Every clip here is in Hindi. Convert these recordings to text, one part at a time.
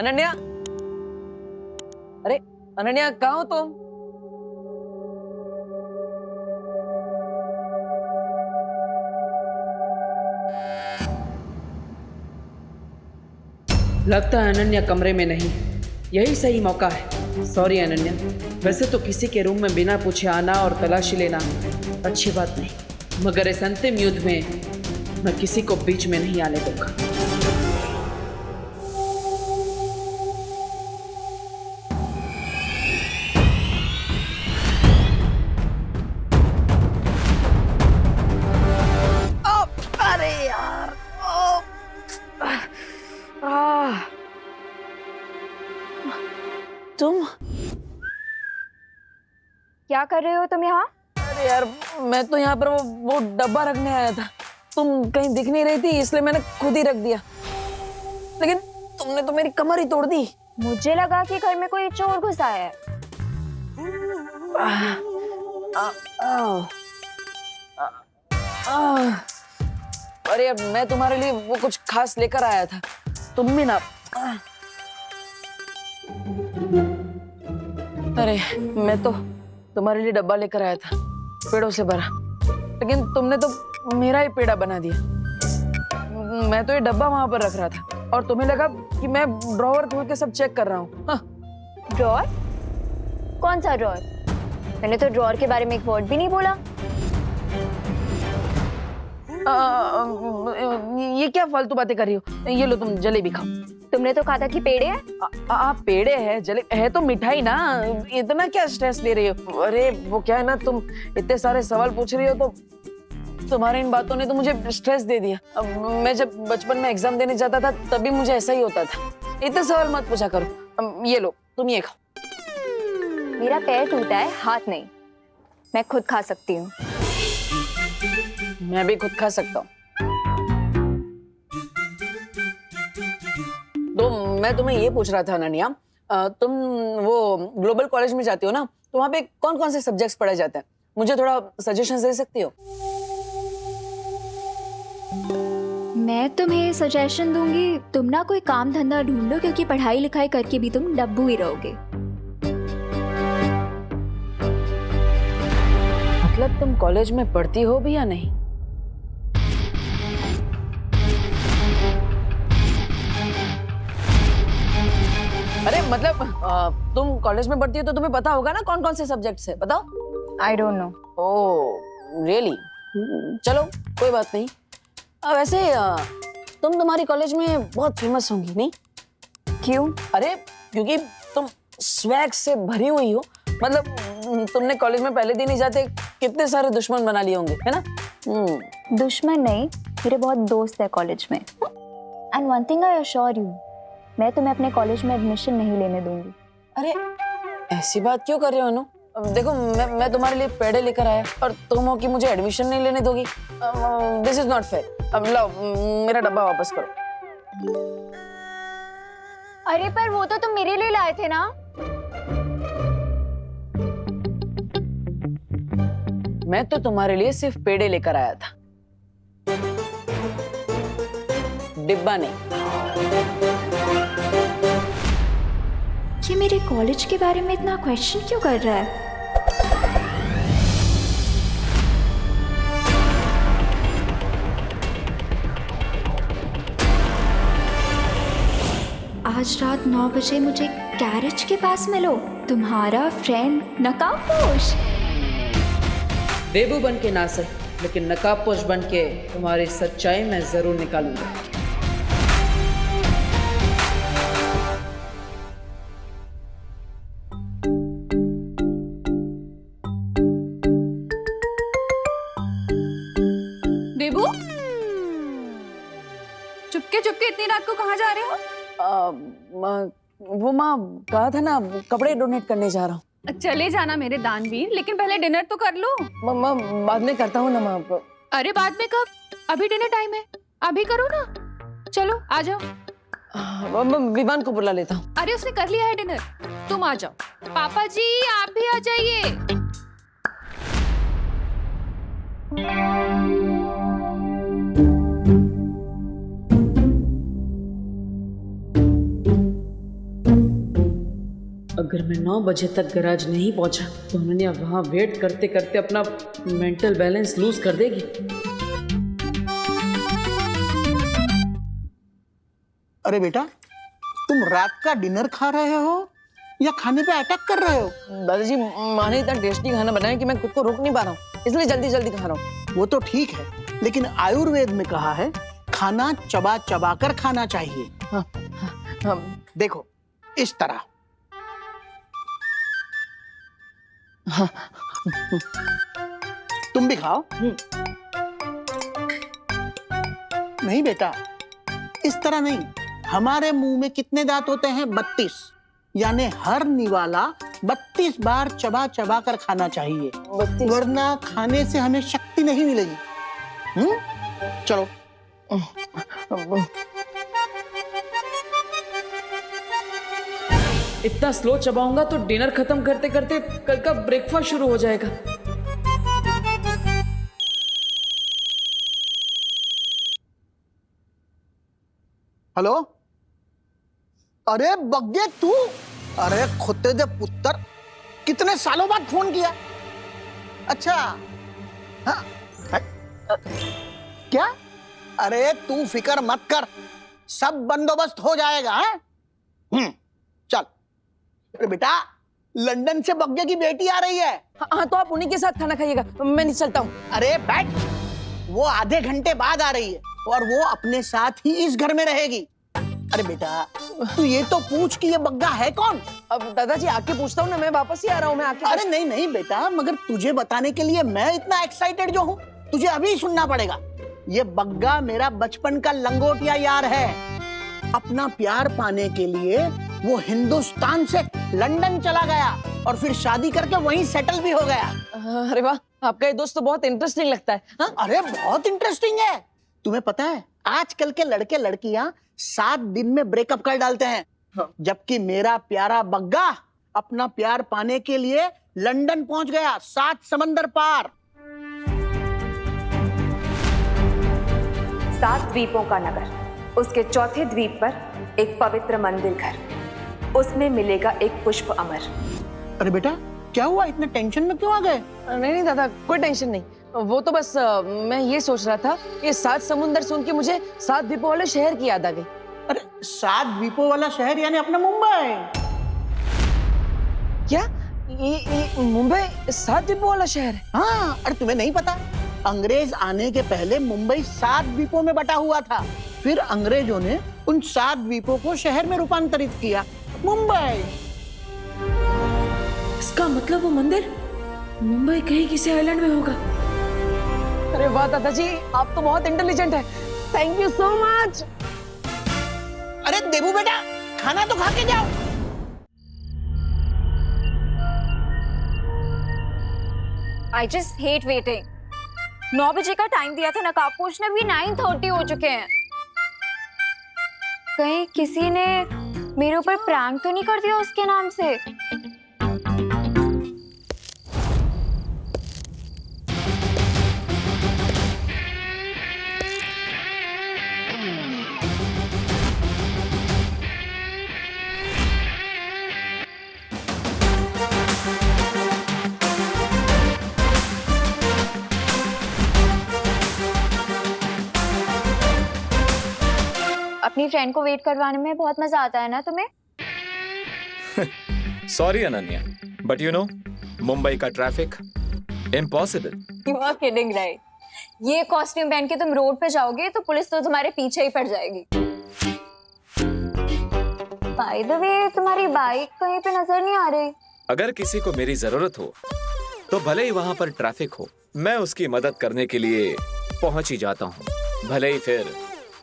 अनन्या, अरे अनन्या कहाँ हो तुम? लगता है अनन्या कमरे में नहीं, यही सही मौका है। सॉरी अनन्या, वैसे तो किसी के रूम में बिना पूछे आना और तलाशी लेना अच्छी बात नहीं, मगर इस अंतिम युद्ध में मैं किसी को बीच में नहीं आने दूंगा। अरे यार, तुम क्या कर रहे हो तुम यहाँ? अरे यार, मैं तो यहाँ पर वो डब्बा रखने आया था। तुम कहीं दिख नहीं रही थी, इसलिए मैंने खुद ही रख दिया। लेकिन तुमने तो मेरी कमर ही तोड़ दी। मुझे लगा कि घर में कोई चोर घुसा है। अरे यार, मैं तुम्हारे लिए वो कुछ खास लेकर आया था। तुम भी ना। अरे मैं तो तुम्हारे लिए डब्बा लेकर आया था, पेड़ों से भरा, लेकिन तुमने तो मेरा ही पेड़ा बना दिया। मैं तो ये डब्बा वहां पर रख रहा था और तुम्हें लगा कि मैं ड्रॉवर खोल के सब चेक कर रहा हूँ। हाँ। ड्रॉर? कौन सा ड्रॉर? मैंने तो ड्रॉर के बारे में एक वर्ड भी नहीं बोला। ये क्या फालतू बातें कर रही हो? ये लो, तुम जलेबी खाओ। तुमने तो कहा था कि पेड़े हैं। पेड़े है, जले है तो मिठाई ना। इतना क्या स्ट्रेस ले रही हो? अरे वो क्या है ना, तुम इतने सारे सवाल पूछ रही हो तो तुम्हारी इन बातों ने तो मुझे स्ट्रेस दे दिया। अब मैं जब बचपन में एग्जाम देने जाता था तभी मुझे ऐसा ही होता था। इतने सवाल मत पूछा करो। ये लो, तुम ये खाओ। मेरा पैर टूटा है, हाथ नहीं। मैं खुद खा सकती हूँ। मैं भी खुद खा सकता हूँ। तो मैं तुम्हें ये पूछ रहा था अनन्या, तुम वो ग्लोबल कॉलेज में जाती हो ना, तो वहाँ पे कौन कौन से सब्जेक्ट्स पढ़ाए जाते हैं? मुझे थोड़ा सजेशंस दे सकती हो? मैं तुम्हें सजेशन दूंगी, तुम ना कोई काम धंधा ढूंढो, क्योंकि पढ़ाई लिखाई करके भी तुम डब्बू ही रहोगे। मतलब तुम कॉलेज में पढ़ती हो भी या नहीं? अरे मतलब तुम कॉलेज में पढ़ती हो तो तुम्हें पता होगा ना कौन कौन से सब्जेक्ट्स है, बताओ। I don't know. Oh really? चलो कोई बात नहीं। वैसे तुम्हारी कॉलेज में बहुत फेमस होंगी नहीं? क्यों? अरे क्योंकि तुम स्वैग से भरी हुई हो। मतलब तुमने कॉलेज में पहले दिन ही जाते कितने सारे दुश्मन बना लिए होंगे, है ना? दुश्मन नहीं, मेरे बहुत दोस्त है कॉलेज में। And one thing I assure you, मैं तुम्हें अपने कॉलेज में एडमिशन नहीं लेने दूंगी। अरे ऐसी बात क्यों कर रहे हो अनु? अब देखो, मैं तुम्हारे लिए पेड़े लेकर आया और तुम हो कि मुझे एडमिशन नहीं लेने दोगी। This is not fair. अब लाओ, मेरा डब्बा वापस करो। अरे पर वो तो तुम मेरे लिए लाए थे ना। मैं तो तुम्हारे लिए सिर्फ पेड़े लेकर आया था, डिब्बा नहीं। ये मेरे कॉलेज के बारे में इतना क्वेश्चन क्यों कर रहा है? आज रात 9 बजे मुझे गैरेज के पास मिलो, तुम्हारा फ्रेंड नकाबपोश। बेबू बन के ना सही, लेकिन नकाबपोश बन के तुम्हारी सच्चाई मैं जरूर निकालूंगा। बेबू, चुपके चुपके इतनी रात को कहाँ जा रहे हो? वो माँ कहा था ना, कपड़े डोनेट करने जा रहा हूँ। चले जाना मेरे दानवीर, लेकिन पहले डिनर तो कर लो। माँ बाद में करता हूँ ना माँ। अरे बाद में कब? अभी डिनर टाइम है, अभी करो ना। चलो आ जाओ। मैं विमान को बुला लेता हूँ। अरे उसने कर लिया है डिनर, तुम आ जाओ। पापा जी आप भी आ जाइए। अगर मैं 9 बजे तक गैराज नहीं पहुंचा तो अनन्या वहां वेट करते करते अपना मेंटल बैलेंस लूज कर देगी। अरे बेटा, तुम रात का डिनर खा रहे हो या खाने पे अटैक कर रहे हो? दादाजी, माँ ने इतना टेस्टी खाना बनाया कि मैं खुद को रोक नहीं पा रहा हूँ, इसलिए जल्दी जल्दी खा रहा हूँ। वो तो ठीक है, लेकिन आयुर्वेद में कहा है खाना चबा चबा कर खाना चाहिए। हाँ, हाँ, देखो इस तरह। हाँ, तुम भी खाओ। नहीं बेटा, इस तरह नहीं। हमारे मुंह में कितने दांत होते हैं? 32। यानी हर निवाला 32 बार चबा चबा कर खाना चाहिए, वरना खाने से हमें शक्ति नहीं मिलेगी। चलो। इतना स्लो चबाऊंगा तो डिनर खत्म करते करते कल का ब्रेकफास्ट शुरू हो जाएगा। हेलो, अरे बग्गे तू, अरे खुदे दे पुत्र, कितने सालों बाद फोन किया? अच्छा, हाँ, क्या? अरे तू फिक्र मत कर, सब बंदोबस्त हो जाएगा। चल। अरे बेटा, लंदन से बग्गे की बेटी आ रही है। हाँ, तो आप उन्हीं के साथ खाना खाइएगा, मैं नहीं चलता हूँ। अरे बैठ, वो आधे घंटे बाद आ रही है और वो अपने साथ ही इस घर में रहेगी। अरे बेटा, तू ये तो पूछ कि ये बग्गा है कौन? अब दादाजी आके पूछता हूँ ना, मैं वापस ही आ रहा हूँ, मैं आके। अरे नहीं नहीं बेटा, मगर तुझे बताने के लिए मैं इतना एक्साइटेड जो हूँ, तुझे अभी सुनना पड़ेगा। ये बग्गा मेरा बचपन का लंगोटिया यार है। अपना प्यार पाने के लिए वो हिंदुस्तान से लंदन चला गया और फिर शादी करके वहीं सेटल भी हो गया। अरे वाह, आपका ये दोस्त तो बहुत इंटरेस्टिंग लगता है। हाँ? अरे बहुत इंटरेस्टिंग है। तुम्हें पता है, आजकल के लड़के लड़कियां 7 दिन में ब्रेकअप कर डालते हैं, जबकि मेरा प्यारा बग्गा अपना प्यार पाने के लिए लंदन पहुंच गया, 7 समंदर पार। 7 द्वीपों का नगर, उसके चौथे द्वीप पर एक पवित्र मंदिर घर, उसमें मिलेगा एक पुष्प अमर। अरे बेटा, क्या हुआ? इतने टेंशन में क्यों आ गए? नहीं नहीं दादा, कोई टेंशन नहीं। वो तो बस मैं ये सोच रहा था, ये 7 समुंदर सुन के मुझे 7 द्वीपों वाले शहर की याद आ गई। अरे 7 द्वीपों वाला शहर यानी अपना मुंबई। क्या ये मुंबई 7 द्वीपों वाला शहर है? हाँ, अरे तुम्हें नहीं पता? अंग्रेज आने के पहले मुंबई 7 द्वीपों में बटा हुआ था। फिर अंग्रेजों ने उन 7 द्वीपों को शहर में रूपांतरित किया, मुंबई। इसका मतलब वो मंदिर मुंबई कहीं किसी आइलैंड में होगा। अरे वाह दादाजी, आप तो बहुत इंटेलिजेंट है। Thank you so much. अरे देबू बेटा, खाना तो खा के जाओ। I just hate waiting. 9 बजे का टाइम दिया था नकाब पोछने, भी 9:30 हो चुके हैं। कहीं किसी ने मेरे ऊपर प्रैंक तो नहीं कर दिया उसके नाम से? अपनी फ्रेंड को वेट करवाने में बहुत मजा आता है ना तुम्हें? Sorry Ananya, but you know, Mumbai का traffic impossible. You are kidding, right? ये कॉस्ट्यूम पहन के तुम रोड पे जाओगे तो पुलिस तो तुम्हारे पीछे ही पड़ जाएगी। By the way, तुम्हारी बाइक कहीं पे नजर नहीं आ रही। अगर किसी को मेरी जरूरत हो तो भले ही वहां पर ट्रैफिक हो, मैं उसकी मदद करने के लिए पहुंच ही जाता हूं, भले ही फिर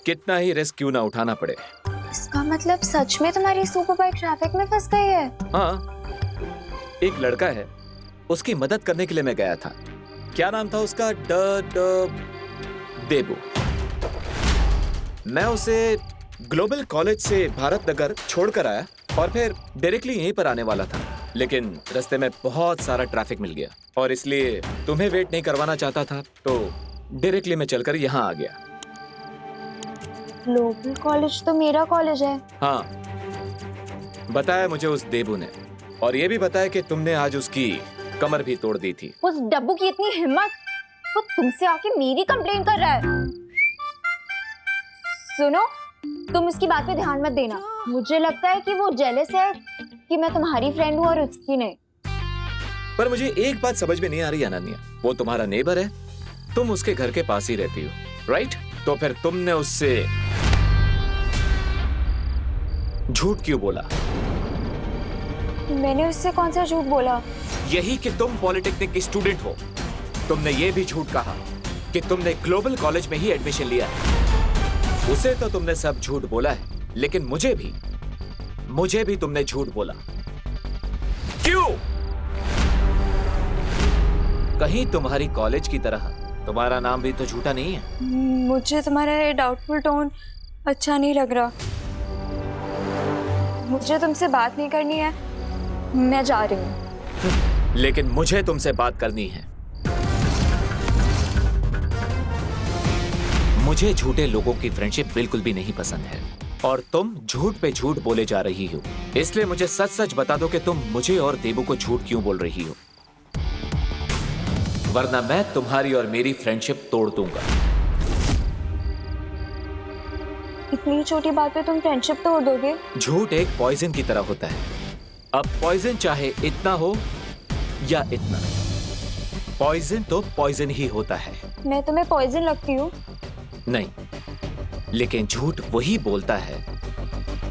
कितना ही रिस्क क्यों ना उठाना पड़े। इसका मतलब सच में तुम्हारी सुपर बाइक ट्रैफिक में फंस गई है? हाँ, एक लड़का है, उसकी मदद करने के लिए मैं गया था। क्या नाम था उसका? देबू। मैं उसे ग्लोबल कॉलेज से भारत नगर छोड़कर आया और फिर डायरेक्टली यहीं पर आने वाला था, लेकिन रास्ते में बहुत सारा ट्रैफिक मिल गया और इसलिए तुम्हें वेट नहीं करवाना चाहता था, तो डायरेक्टली मैं चलकर यहाँ आ गया। ग्लोबल कॉलेज तो मेरा कॉलेज है। हाँ, बताया मुझे उस देबू ने। और ये भी बताया कि तुमने आज उसकी कमर भी तोड़ दी थी। उस डब्बू की इतनी हिम्मत, वो तुमसे आके मेरी कंप्लेंट कर रहा है। सुनो, तुम उसकी बात पे ध्यान मत देना। मुझे लगता है कि वो जेलस है कि मैं तुम्हारी फ्रेंड हूँ और उसकी नहीं। पर मुझे एक बात समझ में नहीं आ रही अनन्या, वो तुम्हारा नेबर है, तुम उसके घर के पास ही रहती हो, राइट? तो फिर तुमने उससे झूठ क्यों बोला? मैंने उससे कौन सा झूठ बोला? यही कि तुम पॉलिटेक्निक की स्टूडेंट हो। तुमने ये भी झूठ कहा कि तुमने ग्लोबल कॉलेज में ही एडमिशन लिया है। उसे तो तुमने सब झूठ बोला है, लेकिन मुझे भी तुमने झूठ बोला। क्यों? कहीं तुम्हारी कॉलेज की तरह तुम्हारा नाम भी तो झूठा नहीं है। मुझे तुम्हारा ये डाउटफुल टोन अच्छा नहीं लग रहा। मुझे तुमसे बात नहीं करनी है, मैं जा रही हूँ। लेकिन मुझे तुमसे बात करनी है। मुझे झूठे लोगों की फ्रेंडशिप बिल्कुल भी नहीं पसंद है, और तुम झूठ पे झूठ बोले जा रही हो। इसलिए मुझे सच सच बता दो कि तुम मुझे और देबू को झूठ क्यों बोल रही हो, वरना मैं तुम्हारी और मेरी फ्रेंडशिप तोड़ दूंगा। इतनी छोटी बात पे तुम फ्रेंडशिप तोड़ दोगे? झूठ एक पॉइजन की तरह होता है। अब पॉइजन चाहे इतना हो या इतना, पॉइजन तो पॉइजन ही होता है। मैं तुम्हें पॉइजन लगती हूँ? नहीं, लेकिन झूठ वही बोलता है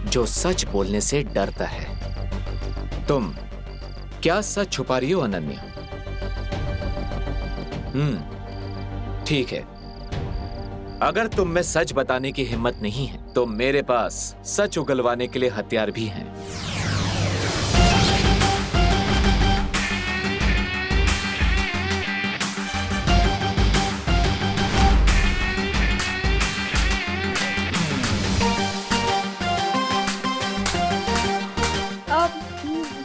जो सच बोलने से डरता है। तुम क्या सच छुपा रही हो अनन्या? ठीक है, अगर तुम में सच बताने की हिम्मत नहीं है तो मेरे पास सच उगलवाने के लिए हथियार भी हैं।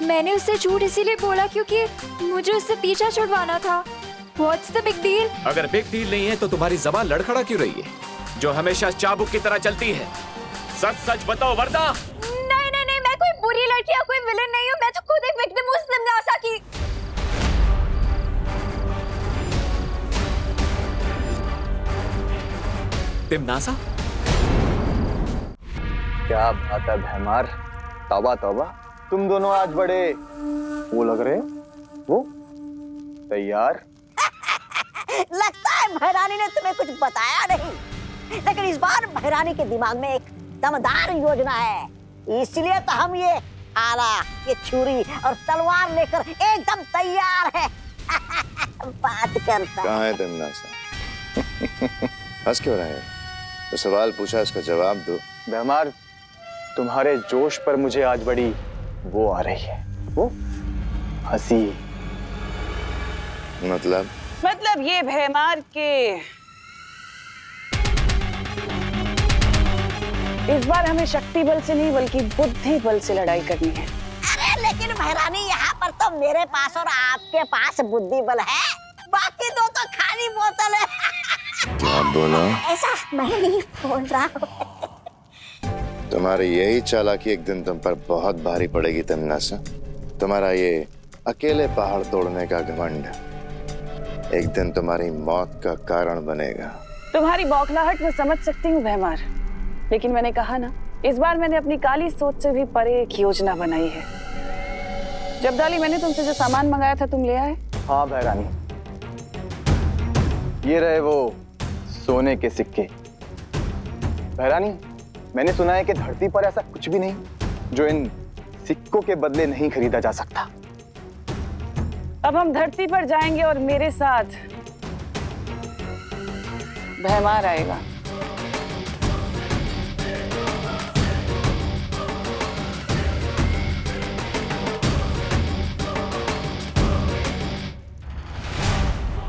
मैंने उससे झूठ इसीलिए बोला क्योंकि मुझे उससे पीछा छुड़वाना था। What's the big deal? अगर बिग डील नहीं है तो तुम्हारी जबान लड़खड़ा क्यों रही है, जो हमेशा चाबुक की तरह चलती है? सच सच बताओ वरना। नहीं नहीं नहीं, मैं कोई बुरी लड़की या कोई विलन नहीं हूँ। मैं तो खुद एक विक्टिम हूँ तिमनासा की। तिमनासा? क्या बात है भैमार, तौबा तौबा, तुम दोनों आज बड़े वो लग रहे हो। वो तैयार? लगता है भैरानी ने तुम्हें कुछ बताया नहीं, लेकिन इस बार भैरानी के दिमाग में एक दमदार योजना है, इसलिए तो हम ये आला, ये छुरी और तलवार लेकर एकदम तैयार है। बात करता कहाँ है तिमनासा? हंस क्यों रहे हैं? तो सवाल पूछा, इसका जवाब दो। भैमार, तुम्हारे जोश पर मुझे आज बड़ी वो आ रही है, वो हंसी। मतलब ये भैमार के इस बार हमें शक्ति बल से नहीं बल्कि बुद्धि बल से लड़ाई करनी है। अरे लेकिन भैरानी, यहाँ पर तो मेरे पास और आपके पास बुद्धि बल है, बाकी दो तो खाली बोतल है। क्या बोला? ऐसा मैं नहीं बोल रहा हूँ। तुम्हारी यही चालाकी एक दिन तुम पर बहुत भारी पड़ेगी तिमनासा। तुम्हारा ये अकेले पहाड़ तोड़ने का घमंड एक दिन तुम्हारी मौत का कारण बनेगा। तुम्हारी बौखलाहट मैं समझ सकती हूँ भैमार, लेकिन मैंने कहा ना, इस बार मैंने अपनी काली सोच से भी परे एक योजना बनाई है। जब डाली, मैंने तुमसे जो सामान मंगाया था तुम ले आए? हाँ भैरानी, ये रहे वो सोने के सिक्के। भैरानी, मैंने सुना है कि धरती पर ऐसा कुछ भी नहीं जो इन सिक्कों के बदले नहीं खरीदा जा सकता। अब हम धरती पर जाएंगे और मेरे साथ भैमार आएगा।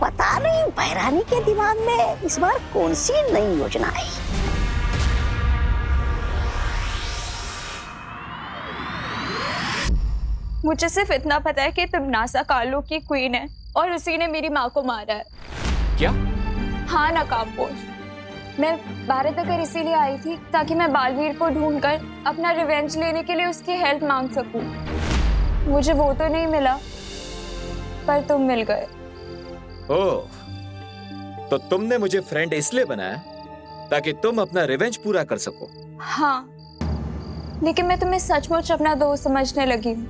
पता नहीं भैरानी के दिमाग में इस बार कौन सी नई योजना आई। मुझे सिर्फ इतना पता है कि तिमनासा कालो की क्वीन है और उसी ने मेरी माँ को मारा है। क्या? हाँ नकाबपोश, मैं भारत नगर इसीलिए आई थी ताकि मैं बालवीर को ढूंढकर अपना रिवेंज लेने के लिए उसकी हेल्प मांग सकूं। मुझे वो तो नहीं मिला, पर तुम मिल गए। ओह, तो तुमने मुझे फ्रेंड इसलिए बनाया ताकि तुम अपना रिवेंज पूरा कर सको। हाँ, लेकिन मैं तुम्हें सचमुच अपना दोस्त समझने लगी हूँ,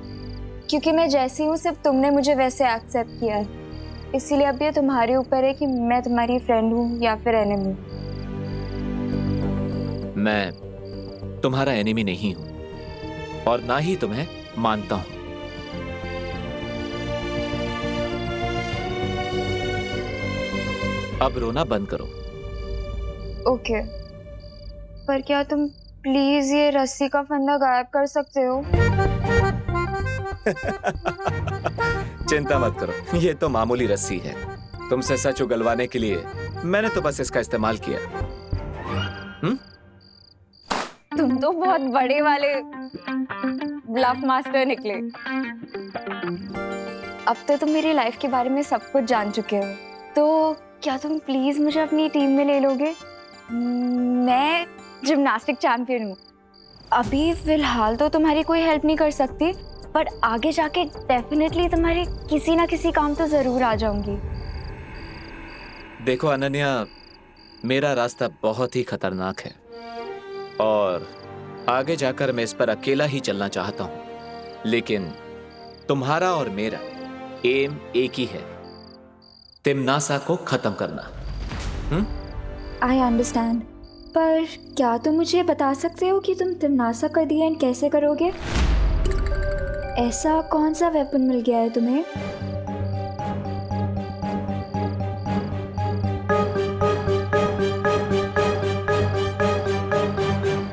क्योंकि मैं जैसी हूँ सिर्फ तुमने मुझे वैसे एक्सेप्ट किया है। इसीलिए अब ये तुम्हारे ऊपर है कि मैं तुम्हारी फ्रेंड हूँ या फिर एनिमी। मैं तुम्हारा एनिमी नहीं हूं और ना ही तुम्हें मानता हूं। अब रोना बंद करो। ओके, पर क्या तुम प्लीज ये रस्सी का फंदा गायब कर सकते हो? चिंता मत करो, ये तो मामूली रस्सी है। तुमसे सच उगलवाने के लिए मैंने तो बस इसका इस्तेमाल किया। तुम तो बहुत बड़े वाले ब्लफ मास्टर निकले। अब तो तुम मेरी लाइफ के बारे में सब कुछ जान चुके हो, तो क्या तुम प्लीज मुझे अपनी टीम में ले लोगे? मैं जिम्नास्टिक चैंपियन हूँ। अभी फिलहाल तो तुम्हारी कोई हेल्प नहीं कर सकती, पर आगे जाके डेफिनेटली तुम्हारे किसी ना किसी काम तो जरूर आ जाऊंगी। देखो अनन्या, मेरा रास्ता बहुत ही खतरनाक है और आगे जाकर मैं इस पर अकेला ही चलना चाहता हूं, लेकिन तुम्हारा और मेरा एम एक ही है, तिम्नासा को खत्म करना। आई अंडरस्टैंड, पर क्या तुम मुझे बता सकते हो कि तुम तिम्नासा का दी एंड कैसे करोगे? ऐसा कौन सा वेपन मिल गया है तुम्हें?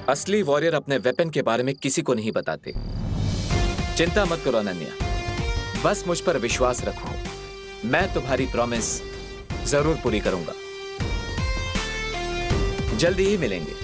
असली वॉरियर अपने वेपन के बारे में किसी को नहीं बताते। चिंता मत करो अनन्या, बस मुझ पर विश्वास रखो, मैं तुम्हारी प्रॉमिस जरूर पूरी करूंगा। जल्दी ही मिलेंगे।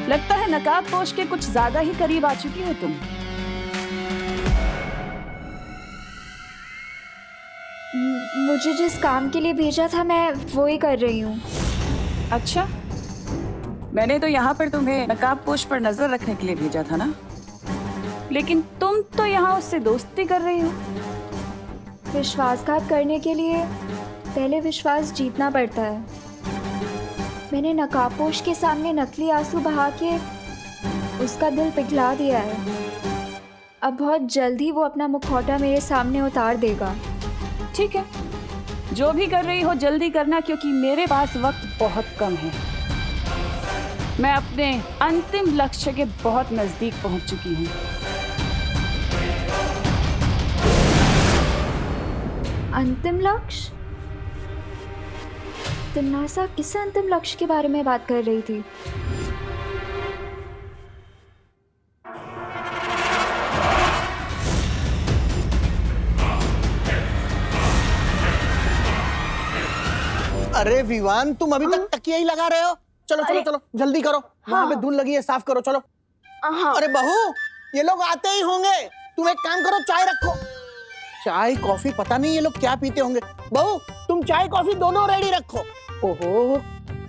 लगता है नकाबपोश के कुछ ज्यादा ही करीब आ चुकी हो तुम। मुझे जिस काम के लिए भेजा था मैं वो ही कर रही हूँ। अच्छा, मैंने तो यहाँ पर तुम्हें नकाबपोश पर नजर रखने के लिए भेजा था ना, लेकिन तुम तो यहाँ उससे दोस्ती कर रही हो। विश्वासघात करने के लिए पहले विश्वास जीतना पड़ता है। मैंने नकाबपोश के सामने नकली आंसू बहा के उसका दिल पिघला दिया है। अब बहुत जल्दी वो अपना मुखौटा मेरे सामने उतार देगा। ठीक है, जो भी कर रही हो जल्दी करना, क्योंकि मेरे पास वक्त बहुत कम है। मैं अपने अंतिम लक्ष्य के बहुत नजदीक पहुंच चुकी हूँ। अंतिम लक्ष्य? तिम्नासा किस अंतिम लक्ष्य के बारे में बात कर रही थी? अरे विवान, तुम अभी तक तकिया ही लगा रहे हो? चलो चलो चलो, जल्दी करो। वहाँ पे धूल लगी है, साफ करो। चलो। अरे बहू, ये लोग आते ही होंगे। तुम एक काम करो, चाय रखो। चाय कॉफी पता नहीं ये लोग क्या पीते होंगे। बहू, तुम चाय कॉफी दोनों रेडी रखो। ओहो,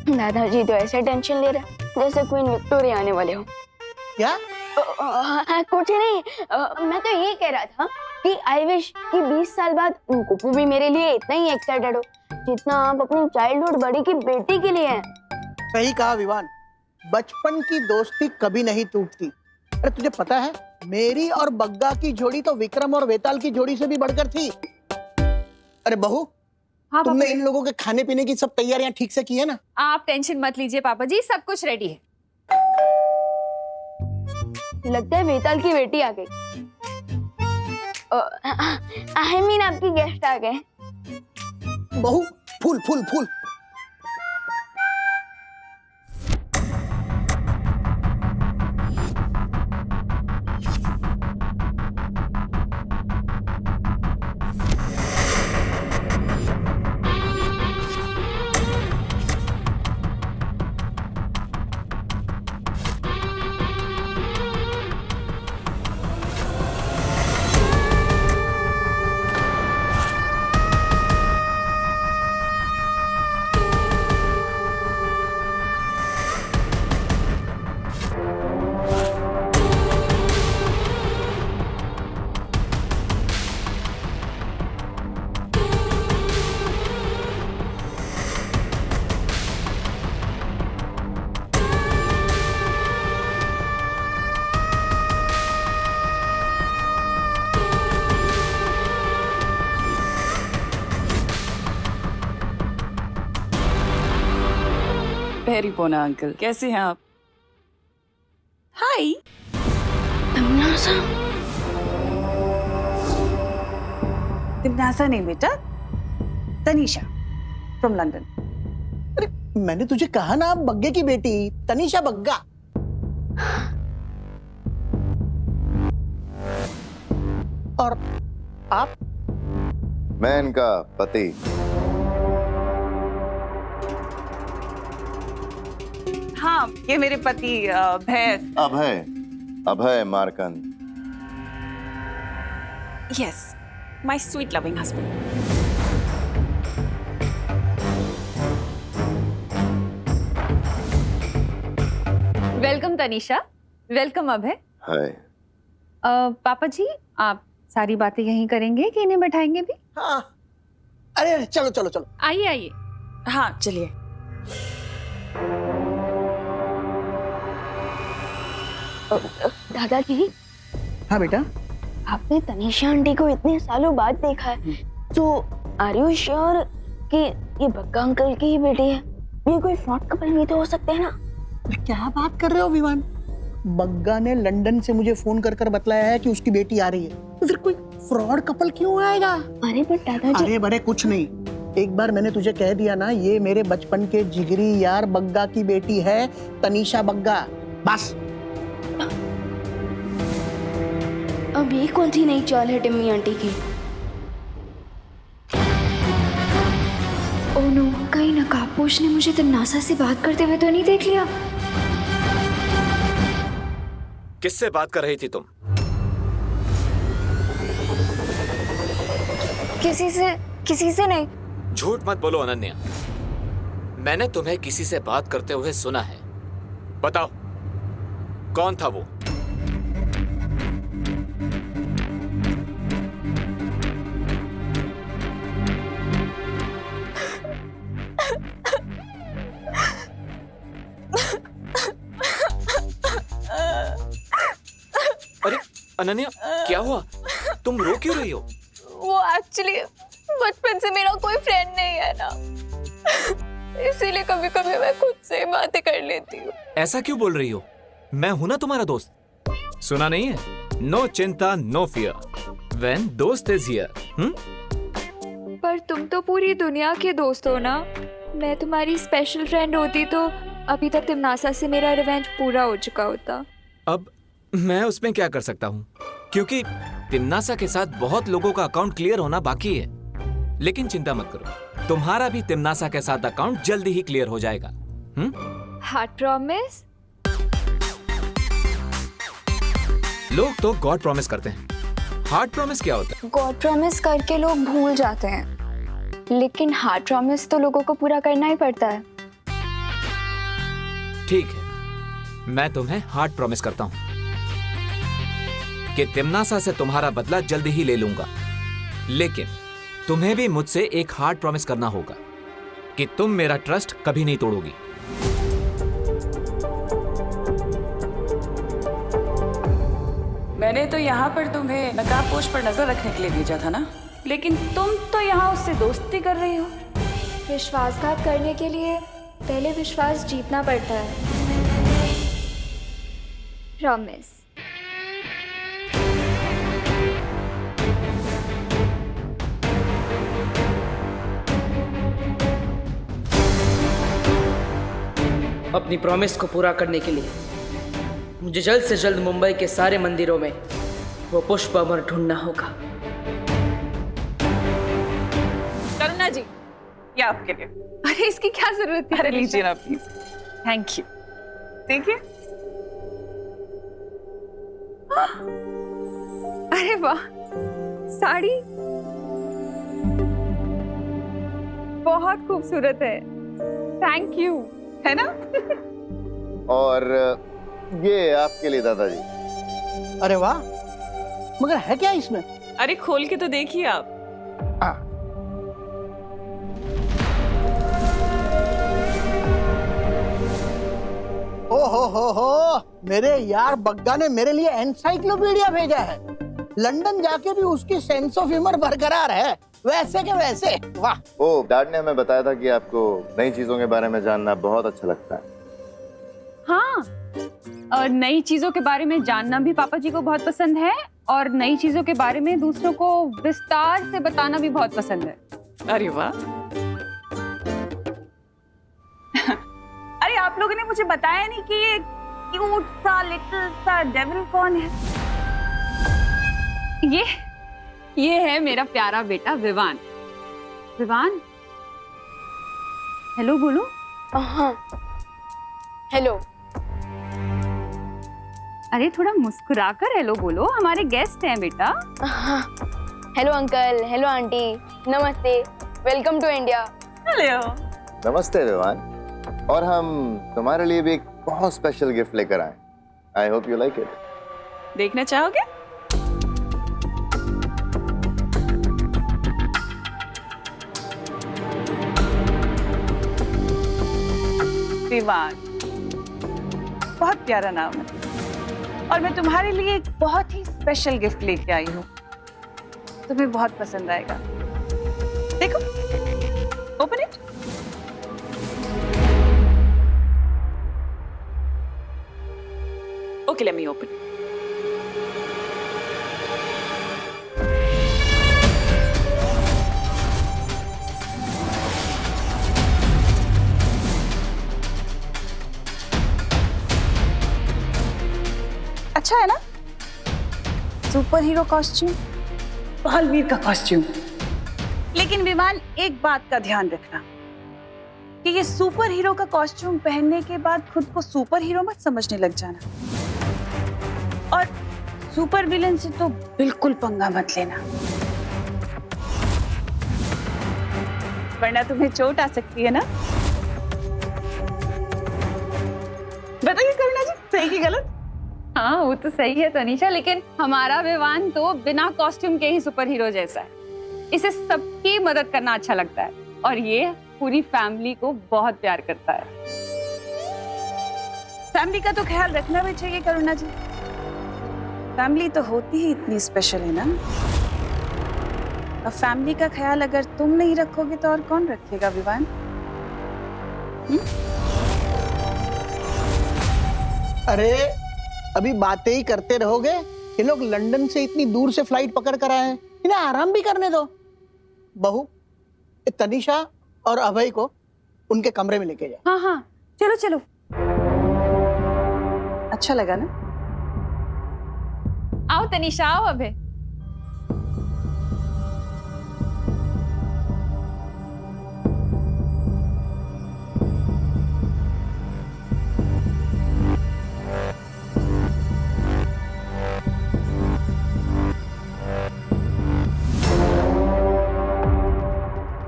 दादाजी तो ऐसे टेंशन ले रहे जैसे क्वीन विक्टोरिया आने वाले हो। क्या? कुछ नहीं, मैं तो ये कह रहा था कि आई विश कि 20 साल बाद कुप्पू भी मेरे लिए इतना ही एक्साइटेड हो जितना आप अपनी चाइल्डहुड बड़ी की बेटी के लिए हैं। सही कहा विवान, बचपन की दोस्ती कभी नहीं टूटती। अरे तुझे पता है, मेरी और बग्गा की जोड़ी तो विक्रम और वेताल की जोड़ी से भी बढ़कर थी। अरे बहू, हाँ तुमने पापा इन लोगों के खाने पीने की सब तैयारियां ठीक से की है ना? आप टेंशन मत लीजिए पापा जी, सब कुछ रेडी है। लगता है बेताल की बेटी आ गई। आई मीन आपकी गेस्ट आ गए। बहू, फूल फूल फूल। पेरी पोना अंकल, कैसे हैं आप? हाय। तिमनासा नहीं बेटा, तनीषा फ्रॉम लंदन। अरे मैंने तुझे कहा ना, बग्गे की बेटी तनीषा बग्गा। और आप? मैं इनका पति। हाँ, ये मेरे पति भैर। Abhay, Abhay Markand. Yes, my sweet loving husband. Welcome Tanisha, welcome Abhay. Hi. पापा जी, आप सारी बातें यहीं करेंगे कि इन्हें बैठाएंगे भी? हाँ, अरे चलो चलो चलो। आइए आइए। हाँ चलिए। दादाजी, हाँ बेटा। आपने तनीषा आंटी को इतने सालों बाद देखा है, तो आर यू श्योर कि ये बग्गा अंकल की ही बेटी है? ये कोई फ्रॉड कपल नहीं तो हो सकते हैं ना? अरे क्या बात कर रहे हो विवान? बग्गा ने लंदन से मुझे फोन कर बतलाया है कि उसकी बेटी आ रही है, तो फिर कोई फ्रॉड कपल क्यों आएगा? अरे पर दादाजी, अरे बड़े कुछ नहीं, एक बार मैंने तुझे कह दिया ना, ये मेरे बचपन के जिगरी यार बग्गा की बेटी है, तनीषा बग्गा। बस। अब ये कौन सी नई चाल है टिम्मी आंटी की? ओह नो, कहीं नकाबपोश ने मुझे तिमनासा से बात करते हुए तो नहीं देख लिया? किससे बात कर रही थी तुम? किसी से नहीं। झूठ मत बोलो अनन्या, मैंने तुम्हें किसी से बात करते हुए सुना है। बताओ कौन था वो? अरे अनन्या, क्या हुआ? तुम रो क्यों रही हो? वो एक्चुअली बचपन से मेरा कोई फ्रेंड नहीं है ना, इसीलिए कभी कभी मैं खुद से बातें कर लेती हूँ। ऐसा क्यों बोल रही हो? मैं हूं ना तुम्हारा दोस्त। सुना नहीं है? नो चिंता नो फियर व्हेन दोस्त इज हियर। पर तुम तो पूरी दुनिया के दोस्त हो ना, मैं तुम्हारी स्पेशल फ्रेंड होती तो अभी तक तिमनासा से मेरा रिवेंज पूरा हो चुका होता। अब मैं उसमें क्या कर सकता हूँ, क्योंकि तिमनासा के साथ बहुत लोगों का अकाउंट क्लियर होना बाकी है। लेकिन चिंता मत करो, तुम्हारा भी तिमनासा के साथ अकाउंट जल्दी ही क्लियर हो जाएगा। Heart promise? लोग तो गॉड प्रॉमिस करते हैं, हार्ट प्रॉमिस क्या होता है? गॉड प्रॉमिस करके लोग भूल जाते हैं, लेकिन हार्ट प्रॉमिस तो लोगों को पूरा करना ही पड़ता है। ठीक है, मैं तुम्हें हार्ट प्रॉमिस करता हूँ कि तिमनासा से तुम्हारा बदला जल्दी ही ले लूंगा। लेकिन तुम्हें भी मुझसे एक हार्ट प्रॉमिस करना होगा कि तुम मेरा ट्रस्ट कभी नहीं तोड़ोगी। मैंने तो यहाँ पर तुम्हें नकाबपोश पर नजर रखने के लिए भेजा था ना, लेकिन तुम तो यहाँ उससे दोस्ती कर रही हो। विश्वासघात करने के लिए पहले विश्वास जीतना पड़ता है। प्रॉमिस। अपनी प्रॉमिस को पूरा करने के लिए मुझे जल्द से जल्द मुंबई के सारे मंदिरों में वो पुष्प अमर ढूंढना होगा। करुणा जी, ये आपके लिए। अरे इसकी क्या जरूरत है? अरे लीजिए ना प्लीज। Thank you. देखिए। अरे वाह, साड़ी बहुत खूबसूरत है। Thank you. है ना? और ये आपके लिए दादाजी। अरे वाह, मगर है क्या इसमें? अरे खोल के तो देखिए आप। हो मेरे यार बग्गा ने मेरे लिए एनसाइक्लोपीडिया भेजा है। लंदन जाके भी उसकी सेंस ऑफ ह्यूमर बरकरार है, वैसे के वैसे। वाह। ओ, डैड ने हमें बताया था कि आपको नई चीजों के बारे में जानना बहुत अच्छा लगता है। हाँ, और नई चीजों के बारे में जानना भी पापा जी को बहुत पसंद है, और नई चीजों के बारे में दूसरों को विस्तार से बताना भी बहुत पसंद है। अरे वाह। अरे आप लोगों ने मुझे बताया नहीं कि ये क्यूट सा लिटिल सा डेविल कौन है? ये है मेरा प्यारा बेटा विवान। विवान, हेलो बोलो। हाँ, हेलो। अरे थोड़ा मुस्कुराकर हेलो बोलो, हमारे गेस्ट हैं बेटा। हाँ, हेलो अंकल, हेलो आंटी, नमस्ते, वेलकम टू इंडिया। हेलो। नमस्ते विवान। और हम तुम्हारे लिए भी एक बहुत स्पेशल गिफ्ट लेकर आए। I hope you like it. देखना चाहोगे? विवान, बहुत प्यारा नाम है, और मैं तुम्हारे लिए एक बहुत ही स्पेशल गिफ्ट लेके आई हूँ। तुम्हें बहुत पसंद आएगा। देखो, open it. Okay, let me open. अच्छा है ना? सुपर हीरो कॉस्ट्यूम, बालवीर का कॉस्ट्यूम। लेकिन विमान, एक बात का ध्यान रखना कि ये सुपर हीरो का कॉस्ट्यूम पहनने के बाद खुद को सुपर हीरो मत समझने लग जाना, और सुपर विलन से तो बिल्कुल पंगा मत लेना, वरना तुम्हें चोट आ सकती है ना। बताइए करुणा जी, सही की गलत? हाँ, वो तो सही है तनीषा, लेकिन हमारा विवान तो बिना कॉस्ट्यूम के ही सुपर हीरो जैसा है। इसे सबकी मदद करना अच्छा लगता है, और ये पूरी फैमिली को बहुत प्यार करता है। फैमिली का तो ख्याल रखना भी चाहिए करुणा जी। फैमिली तो होती ही इतनी स्पेशल है ना। अब फैमिली का ख्याल अगर तुम नहीं रखोगे तो और कौन रखेगा विवान? अरे अभी बातें ही करते रहोगे? ये लोग लंदन से इतनी दूर से फ्लाइट पकड़ कर आए हैं, इन्हें आराम भी करने दो। बहू, तनीषा और अभय को उनके कमरे में लेके जाओ। हाँ हाँ, चलो चलो। अच्छा लगा ना? आओ तनीषा, आओ अभय।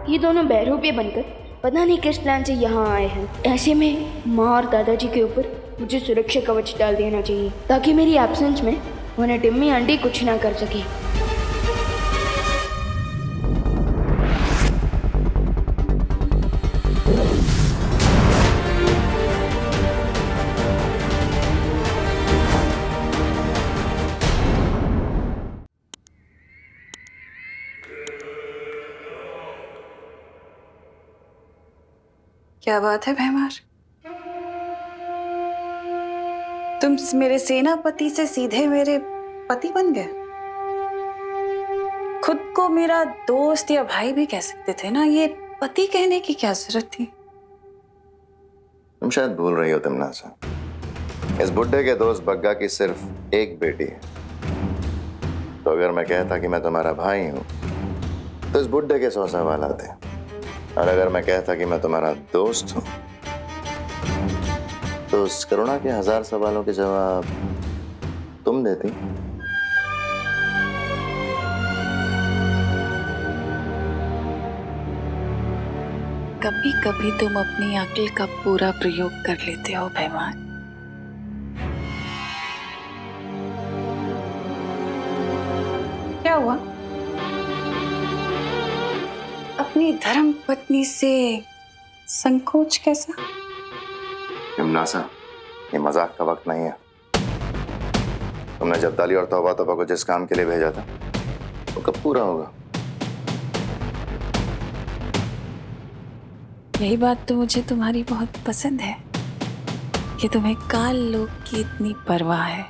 ये दोनों बहरूपे बनकर पता नहीं किस प्लान से यहाँ आए हैं। ऐसे में माँ और दादाजी के ऊपर मुझे सुरक्षा कवच डाल देना चाहिए, ताकि मेरी एब्सेंस में उन्हें टिम्मी आंटी कुछ ना कर सके। क्या बात है भैमार, तुम मेरे सेनापति से सीधे मेरे पति बन गए। खुद को मेरा दोस्त या भाई भी कह सकते थे ना, ये पति कहने की क्या जरूरत थी? तुम शायद भूल रही हो तमन्ना। इस बुड्ढे के दोस्त बग्गा की सिर्फ एक बेटी है। तो अगर मैं कहता कि मैं तुम्हारा भाई हूं तो इस बुड्ढे के 100 सवाल आते। और अगर मैं कहता कि मैं तुम्हारा दोस्त हूं तो उस करुणा के 1000 सवालों के जवाब तुम देती। कभी कभी तुम अपनी अक्ल का पूरा प्रयोग कर लेते हो भैमान। क्या हुआ? अपनी धर्म पत्नी से संकोच कैसा? हिमनासा, ये मजाक का वक्त नहीं है। तुमने जब्दाली और तौबा तौबा को जिस काम के लिए भेजा था वो कब पूरा होगा? यही बात तो मुझे तुम्हारी बहुत पसंद है कि तुम्हें काल लोक की इतनी परवाह है।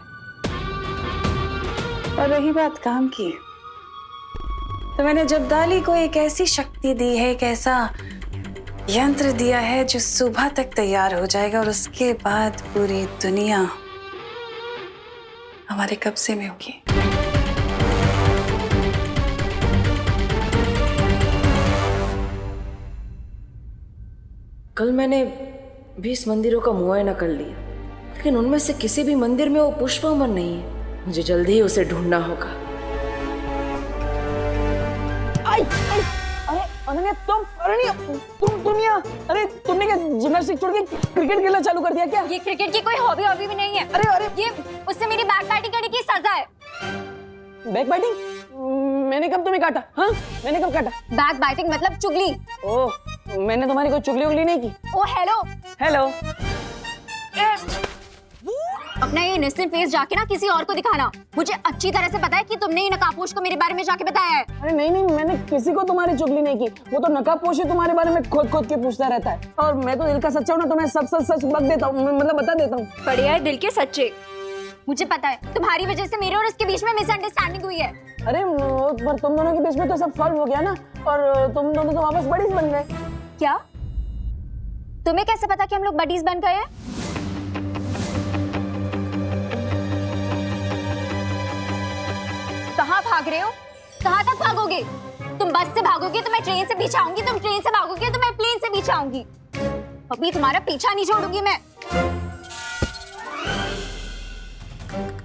और रही बात काम की, तो मैंने जब्दाली को एक ऐसी शक्ति दी है, एक ऐसा यंत्र दिया है जो सुबह तक तैयार हो जाएगा और उसके बाद पूरी दुनिया हमारे कब्जे में होगी। कल मैंने 20 मंदिरों का मुआयना कर लिया, लेकिन उनमें से किसी भी मंदिर में वो पुष्प अमर नहीं है। मुझे जल्दी ही उसे ढूंढना होगा। आई, आई, अरे अनन्या, तुम यहाँ? अरे तुमने क्या जिम्नास्टिक छोड़ के क्रिकेट खेलना चालू कर दिया क्या? ये क्रिकेट की कोई हॉबी भी नहीं है। अरे ये उससे मेरी बैक बैटिंग करने की सजा है। Back batting? मैंने कब तुम्हें काटा? हाँ, मैंने कब काटा? बैक बैटिंग मतलब चुगली। ओह, मैंने तुम्हारी कोई चुगली उगली नहीं की। ओ हेलो हेलो। अपना ये इनोसेंट फेस जाके ना किसी और को दिखाना। मुझे अच्छी तरह से पता है कि तुमने ही नकाबपोश को मेरे बारे में जाके बताया है। अरे नहीं, मैंने किसी को तुम्हारी चुगली नहीं की। वो तो नकाबपोश ही तुम्हारे बारे में खोद के पूछता रहता है। और मैं तो दिल का सच्चा हूँ ना, तो मैं सब सच बक देता हूँ, मतलब बता देता हूँ। बढ़िया है दिल के सच्चे। मुझे पता है तुम्हारी वजह से मेरे और उसके बीच में मिसअंडरस्टैंडिंग हुई है। अरे पर तुम दोनों के बीच में तो सब सॉल्व हो गया ना, और तुम दोनों तो वापस बडीज बन गए। क्या? तुम्हें कैसे पता कि हम लोग बडीज बन गए हैं? कहाँ भाग रहे हो? कहाँ तक भागोगे? तुम बस से भागोगे तो मैं ट्रेन से पीछे आऊंगी, तुम ट्रेन से भागोगे तो मैं प्लेन से पीछे आऊंगी। अभी तुम्हारा पीछा नहीं छोड़ूंगी मैं।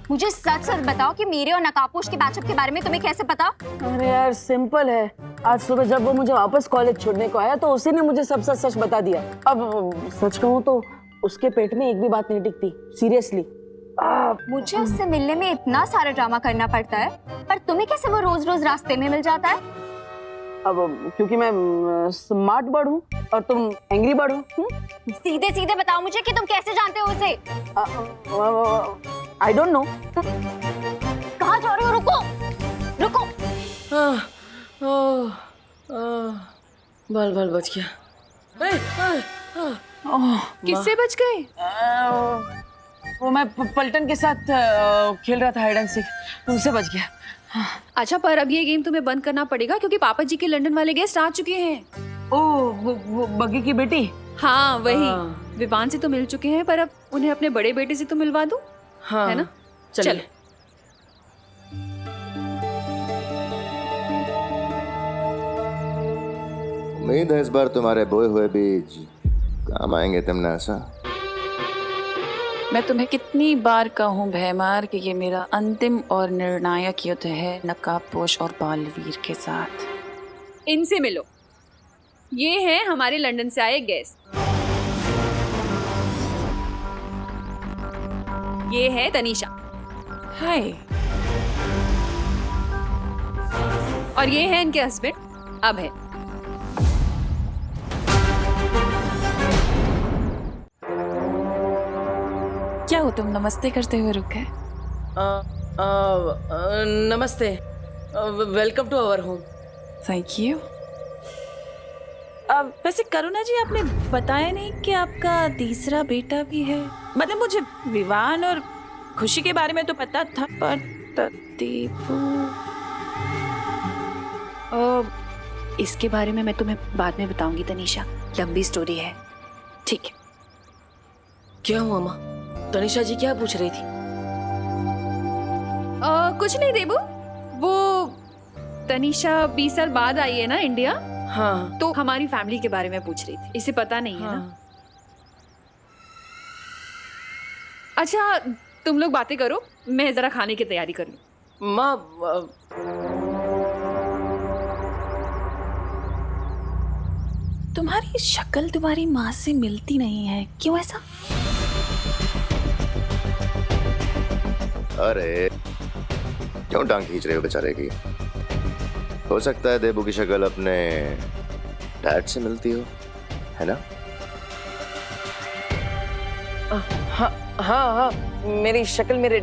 मुझे सच बताओ कि मेरे और नकाबपोश के बैचअप के बारे में तुम्हें कैसे पता? अरे यार सिंपल है। आज सुबह जब वो मुझे वापस कॉलेज छोड़ने को आया तो उसी ने मुझे सब सच बता दिया। अब सच कहूँ तो उसके पेट में एक भी बात नहीं टिकती, सीरियसली। मुझे उससे मिलने में इतना सारा ड्रामा करना पड़ता है, पर तुम्हें कैसे वो रोज रोज रास्ते में मिल जाता है? अब क्योंकि मैं स्मार्ट बर्ड हूँ और तुम एंग्री बर्ड हो। सीधे सीधे बताओ मुझे कि तुम कैसे जानते हो उसे? I don't know. कहाँ जा रहे हो? रुको रुको। बाल बच गया। किससे बच गए? वो मैं पलटन के साथ खेल रहा था हाइड एंड सीक, उनसे बच गया। अच्छा, पर अब ये गेम तुम्हें बंद करना पड़ेगा क्योंकि पापा जी के लंदन वाले गेस्ट आ चुके हैं। ओह, वो बग्गी की बेटी? हाँ वही। विवान से तो मिल चुके हैं, पर अब उन्हें अपने बड़े बेटे से तो मिलवा दूं। हाँ, है ना? चल। उम्मीद है इस बार तुम्हारे बोए हुए बीज काम आएंगे तमन्ना। मैं तुम्हें कितनी बार कहूँ भैमार कि ये मेरा अंतिम और निर्णायक युद्ध है नकाबपोश और बालवीर के साथ। इनसे मिलो, ये हैं हमारे लंदन से आए गेस्ट। ये है तनीषा। हाय। और ये है इनके हस्बैंड अभय। क्या हो तुम नमस्ते करते हुए रुक गए? नमस्ते, welcome to our home. Thank you. अब वैसे करुणा जी, आपने बताया नहीं कि आपका तीसरा बेटा भी है। मतलब मुझे विवान और खुशी के बारे में तो पता था, पर दीपू, इसके बारे में मैं तुम्हें बाद में बताऊंगी तनीषा, लंबी स्टोरी है। ठीक है। क्या हुआ माँ? तनीषा जी क्या पूछ रही थी? कुछ नहीं देबू, वो तनीषा 20 साल बाद आई है ना इंडिया, हाँ, तो हमारी फैमिली के बारे में पूछ रही थी। इसे पता नहीं है ना? अच्छा तुम लोग बातें करो, मैं जरा खाने की तैयारी कर लूं। माँ तुम्हारी शक्ल तुम्हारी माँ से मिलती नहीं है, क्यों ऐसा? अरे क्यों टांग खींच रहे हो बेचारे की? हो सकता है देबू की शक्ल अपने डैड से मिलती हो, है ना? हाँ हाँ हाँ, मेरी शक्ल मेरे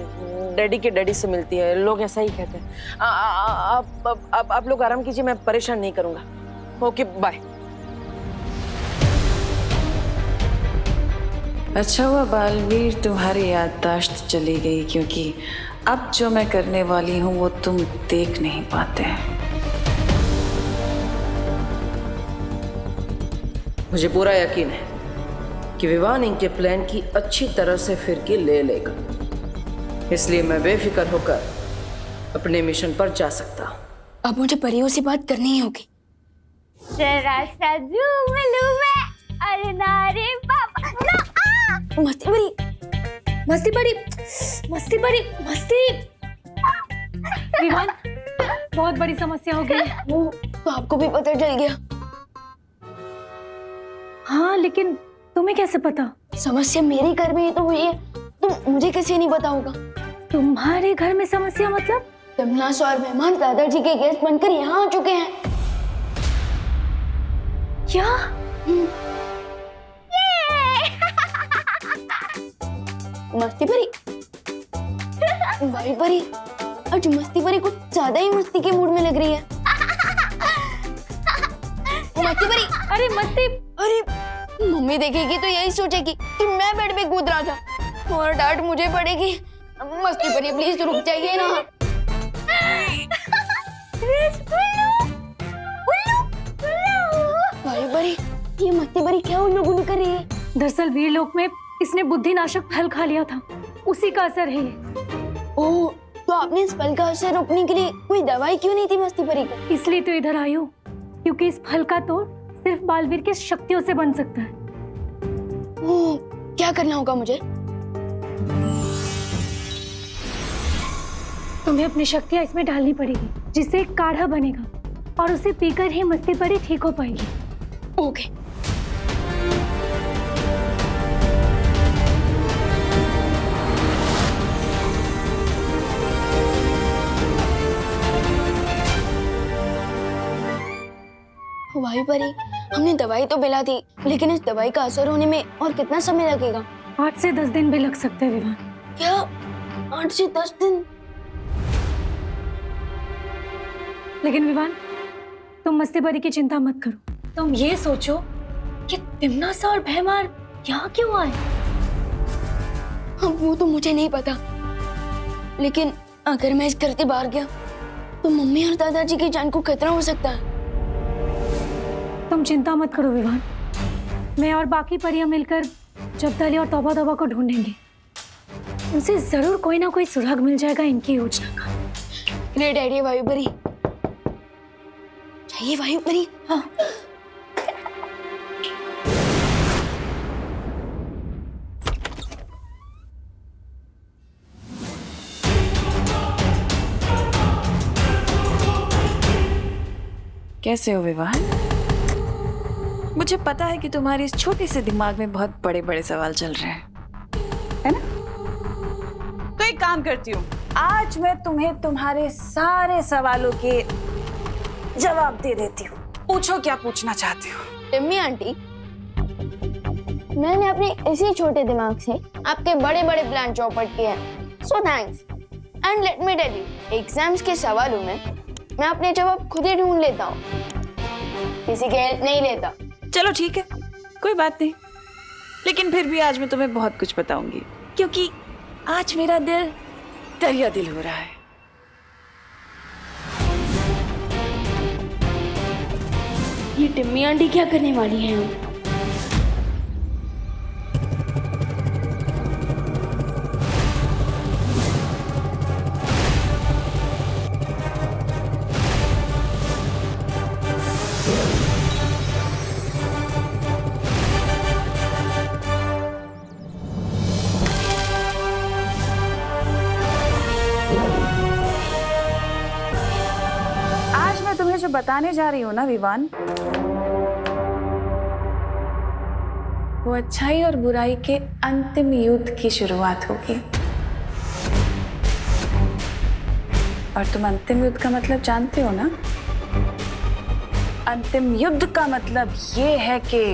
डैडी के डैडी से मिलती है, लोग ऐसा ही कहते हैं। आप लोग आराम कीजिए, मैं परेशान नहीं करूंगा। Okay bye. अच्छा हुआ बालवीर तुम्हारी याददाश्त चली गई, क्योंकि अब जो मैं करने वाली हूँ वो तुम देख नहीं पाते। मुझे पूरा यकीन है कि विवान इनके प्लान की अच्छी तरह से फिरकी ले लेगा, इसलिए मैं बेफिक्र होकर अपने मिशन पर जा सकता हूँ। अब मुझे परियों से बात करनी ही होगी। जरा सा झूम लूं मैं, अरे नारे बाबा ना, मस्ती बड़ी मस्ती बड़ी मस्ती बड़ी मस्ती। विवान, बहुत बड़ी समस्या हो गई। वो तो आपको भी पता चल गया? हाँ, लेकिन तुम्हें कैसे पता? समस्या मेरे घर में ही तो हुई है, तो मुझे कैसे नहीं पता होगा? तुम्हारे घर में समस्या मतलब? तमन्ना और मेहमान दादाजी के गेस्ट बनकर यहाँ आ चुके हैं। क्या? मस्ती परी, भाई परी, आज मस्ती परी कुछ ज्यादा ही मस्ती के मूड में लग रही है। मस्ती परी, अरे मस्ती, अरे मम्मी देखेगी तो यही सोचेगी कि मैं बेड पे कूद रहा था और डांट मुझे पड़ेगी। मस्ती परी प्लीज रुक जाइए ना। भाई परी, ये मस्ती परी क्या उल्लू गुल्लू कर रही है? दरअसल वीरलोक में इसने बुद्धिनाशक फल खा लिया था, उसी का असर है ये। ओह, तो आपने इस फल का असर रोकने के लिए कोई दवाई क्यों नहीं थी मस्ती परी को? इसलिए तो इधर आई हूँ, क्योंकि इस फल का तोड़ सिर्फ बालवीर की शक्तियों से बन सकता है। ओह, क्या करना होगा मुझे? तुम्हें अपनी शक्तियाँ इसमें डालनी पड़ेगी, जिससे एक काढ़ा बनेगा और उसे पीकर ही मस्ती परी ठीक हो पाएगी। ओके। भाई परी, हमने दवाई तो पिला दी, लेकिन इस दवाई का असर होने में और कितना समय लगेगा? 8 से 10 दिन भी लग सकते हैं विवान। क्या 8 से 10 दिन? लेकिन विवान, तुम मस्ती परी की चिंता मत करो। तुम ये सोचो कि तिमनासा और भैमार यहाँ क्यों आए? अब वो तो मुझे नहीं पता, लेकिन अगर मैं इस घर से बाहर गया तो मम्मी और दादाजी की जान को खतरा हो सकता है। तुम चिंता मत करो विवान, मैं और बाकी परियां मिलकर जब्दाली और तौबा तौबा को ढूंढेंगे। उनसे जरूर कोई ना कोई सुराग मिल जाएगा इनकी योजना का। ग्रेट आइडिया वायु परी। चाहिए वायु परी। हाँ। कैसे हो विवान? मुझे पता है कि तुम्हारे इस छोटे से दिमाग में बहुत बड़े बड़े सवाल चल रहे हैं, है ना? तो एक काम करती हूँ, आज मैं तुम्हें तुम्हारे सारे सवालों के जवाब दे देती हूँ। पूछो क्या पूछना चाहती हो। टिम्मी आंटी, मैंने अपने इसी छोटे दिमाग से आपके बड़े बड़े प्लान चौपट किए हैं। So thanks. And let me tell you, exams के सवालों में मैं अपने जवाब खुद ही ढूंढ लेता हूँ, किसी की हेल्प नहीं लेता। चलो ठीक है, कोई बात नहीं, लेकिन फिर भी आज मैं तुम्हें बहुत कुछ बताऊंगी, क्योंकि आज मेरा दिल दरिया दिल हो रहा है। ये टिम्मी आंटी क्या करने वाली हैं? आज मैं तुम्हें जो बताने जा रही हूँ ना विवान, वो अच्छाई और बुराई के अंतिम युद्ध की शुरुआत होगी। और तुम अंतिम युद्ध का मतलब जानते हो ना? अंतिम युद्ध का मतलब ये है कि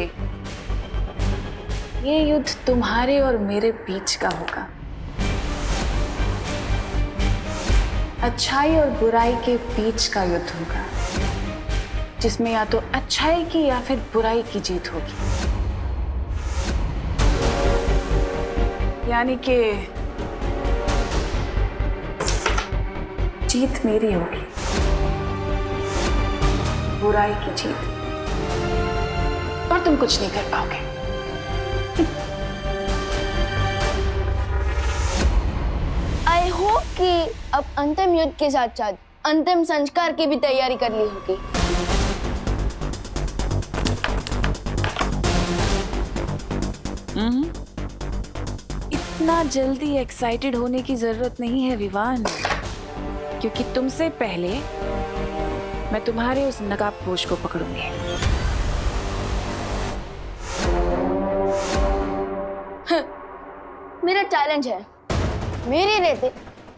ये युद्ध तुम्हारे और मेरे बीच का होगा। अच्छाई और बुराई के बीच का युद्ध होगा, जिसमें या तो अच्छाई की या फिर बुराई की जीत होगी। यानी कि जीत मेरी होगी, बुराई की जीत, और तुम कुछ नहीं कर पाओगे। आई होप कि अब अंतिम युद्ध के साथ साथ अंतिम संस्कार की भी तैयारी कर ली होगी। इतना जल्दी एक्साइटेड होने की जरूरत नहीं है विवान, क्योंकि तुमसे पहले मैं तुम्हारे उस नकाबपोश को पकड़ूंगी। मेरा चैलेंज है, मेरे रहते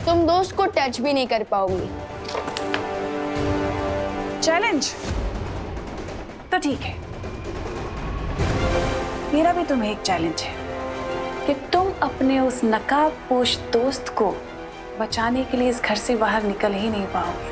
तुम दोस्त को टच भी नहीं कर पाओगी। चैलेंज तो ठीक है, मेरा भी तुम्हें एक चैलेंज है कि तुम अपने उस नकाबपोश दोस्त को बचाने के लिए इस घर से बाहर निकल ही नहीं पाओगे।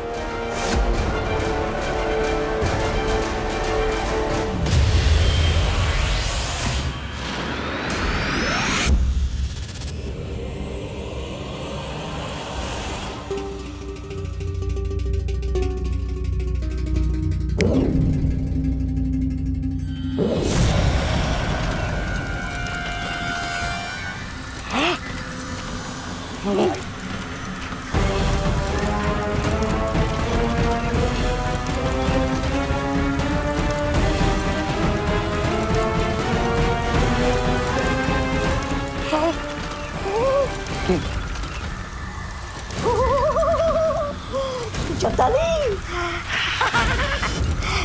चौताली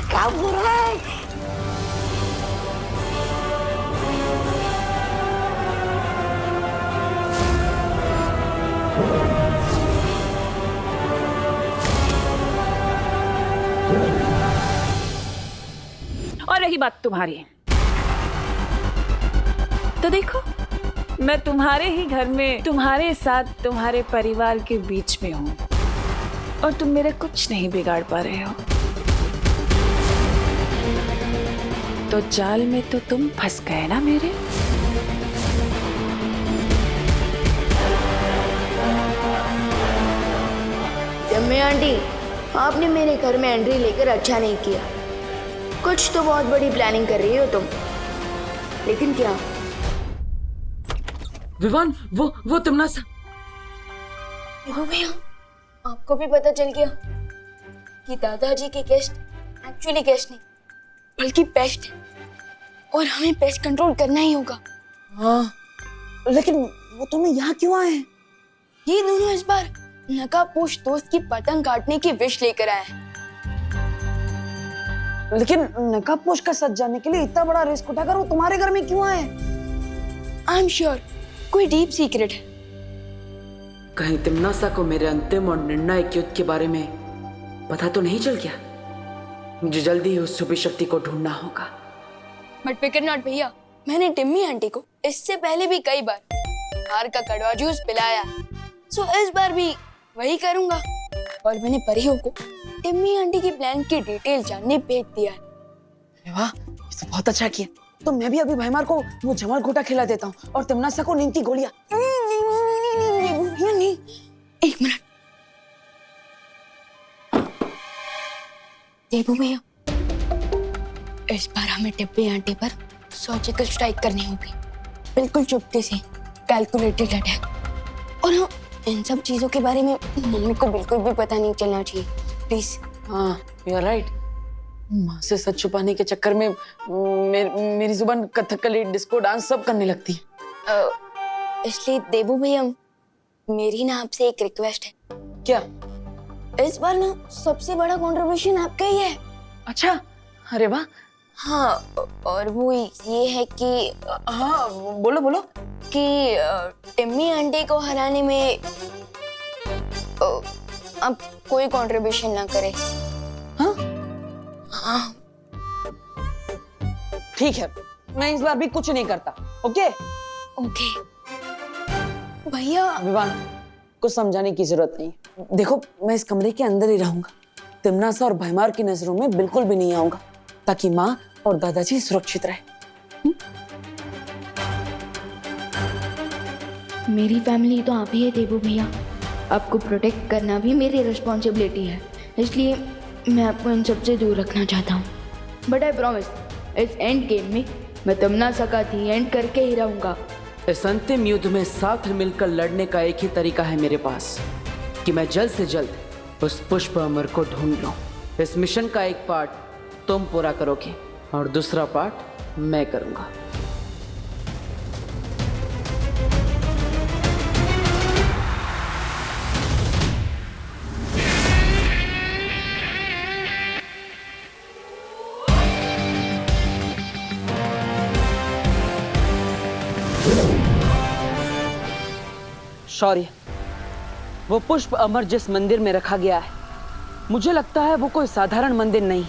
क्या हो रहा है? और रही बात तुम्हारी, तो देखो मैं तुम्हारे ही घर में तुम्हारे साथ तुम्हारे परिवार के बीच में हूं, और तुम मेरे कुछ नहीं बिगाड़ पा रहे हो। तो जाल में तो तुम फंस गए ना मेरे। टिम्मी आंटी, आपने मेरे घर में एंट्री लेकर अच्छा नहीं किया। कुछ तो बहुत बड़ी प्लानिंग कर रही हो तुम, लेकिन क्या? विवान, वो तमन्ना हो गया? आपको भी पता चल गया कि दादाजी के गेस्ट एक्चुअली गेस्ट नहीं बल्कि पेस्ट है, और हमें पेस्ट कंट्रोल करना ही होगा। हाँ, लेकिन वो तुम्हें यहाँ क्यों आए? ये दोनों इस बार नकाबपोश दोस्त की पतंग काटने की विश लेकर आए हैं। लेकिन नकाबपोश का सज जाने के लिए इतना बड़ा रिस्क उठाकर वो तुम्हारे घर में क्यों आए? आई एम श्योर कोई डीप सीक्रेट है। कहीं तिम्नासा को मेरे अंतिम और निर्णायक युद्ध के बारे में पता तो नहीं चल गया? मुझे जल्दी ही उस छुपी शक्ति को ढूंढना होगा। बट फिकर नॉट भैया, मैंने टिम्मी आंटी को इससे पहले भी कई बार हार का कड़वा जूस पिलाया, सो इस बार भी वही करूंगा। और मैंने परियों को टिम्मी आंटी की प्लान की डिटेल जानने भेज दिया है। वाह, ये तो बहुत अच्छा किया। तो मैं भी अभी भाईमार को वो जमाल घोटा खिला देता हूँ और तिमनासा को नींद की गोलियां। नहीं, एक मिनट। देबू भैया, इस बार हमें टिप्पी आंटी पर सर्जिकल स्ट्राइक करनी होगी, बिल्कुल चुपके से, कैलकुलेटेड अटैक। और हाँ, इन सब चीजों के बारे में मम्मी को बिल्कुल भी पता नहीं चलना चाहिए, प्लीज। हाँ, यू आर राइट। माँ से सच छुपाने के चक्कर में मेरी जुबान कथकली, डिस्को डांस सब करने लगती है। इसलिए देबू भैया, मेरी ना आपसे एक रिक्वेस्ट है। क्या? इस बार ना सबसे बड़ा कंट्रीब्यूशन आपका ही है। अच्छा, अरे वाह। हाँ, और वो ये है कि हाँ, बोलो बोलो। कि टिम्मी आंटी को हराने में अब कोई कंट्रीब्यूशन ना करे। हाँ? हाँ। ठीक है, मैं इस बार भी कुछ नहीं करता। ओके? ओके। भैया, विवान, कुछ समझाने की जरूरत नहीं। देखो, मैं इस कमरे के अंदर ही रहूंगा, तिमनासा और भाईमार की नजरों में बिल्कुल भी नहीं आऊंगा, ताकि माँ और दादाजी सुरक्षित रहे। मेरी फैमिली तो आप ही है देबू भैया, आपको प्रोटेक्ट करना भी मेरी रिस्पॉन्सिबिलिटी है, इसलिए मैं आपको इन सबसे दूर रखना चाहता हूँ। बट आई प्रॉमिस, इस एंड गेम में मैं तिमनासा का दी एंड करके ही रहूँगा। इस अंतिम युद्ध में साथ मिलकर लड़ने का एक ही तरीका है मेरे पास, कि मैं जल्द से जल्द उस पुष्प अमर को ढूंढ लूं। इस मिशन का एक पार्ट तुम पूरा करोगे और दूसरा पार्ट मैं करूंगा। शौर्य, वो पुष्प अमर जिस मंदिर में रखा गया है, मुझे लगता है वो कोई साधारण मंदिर नहीं,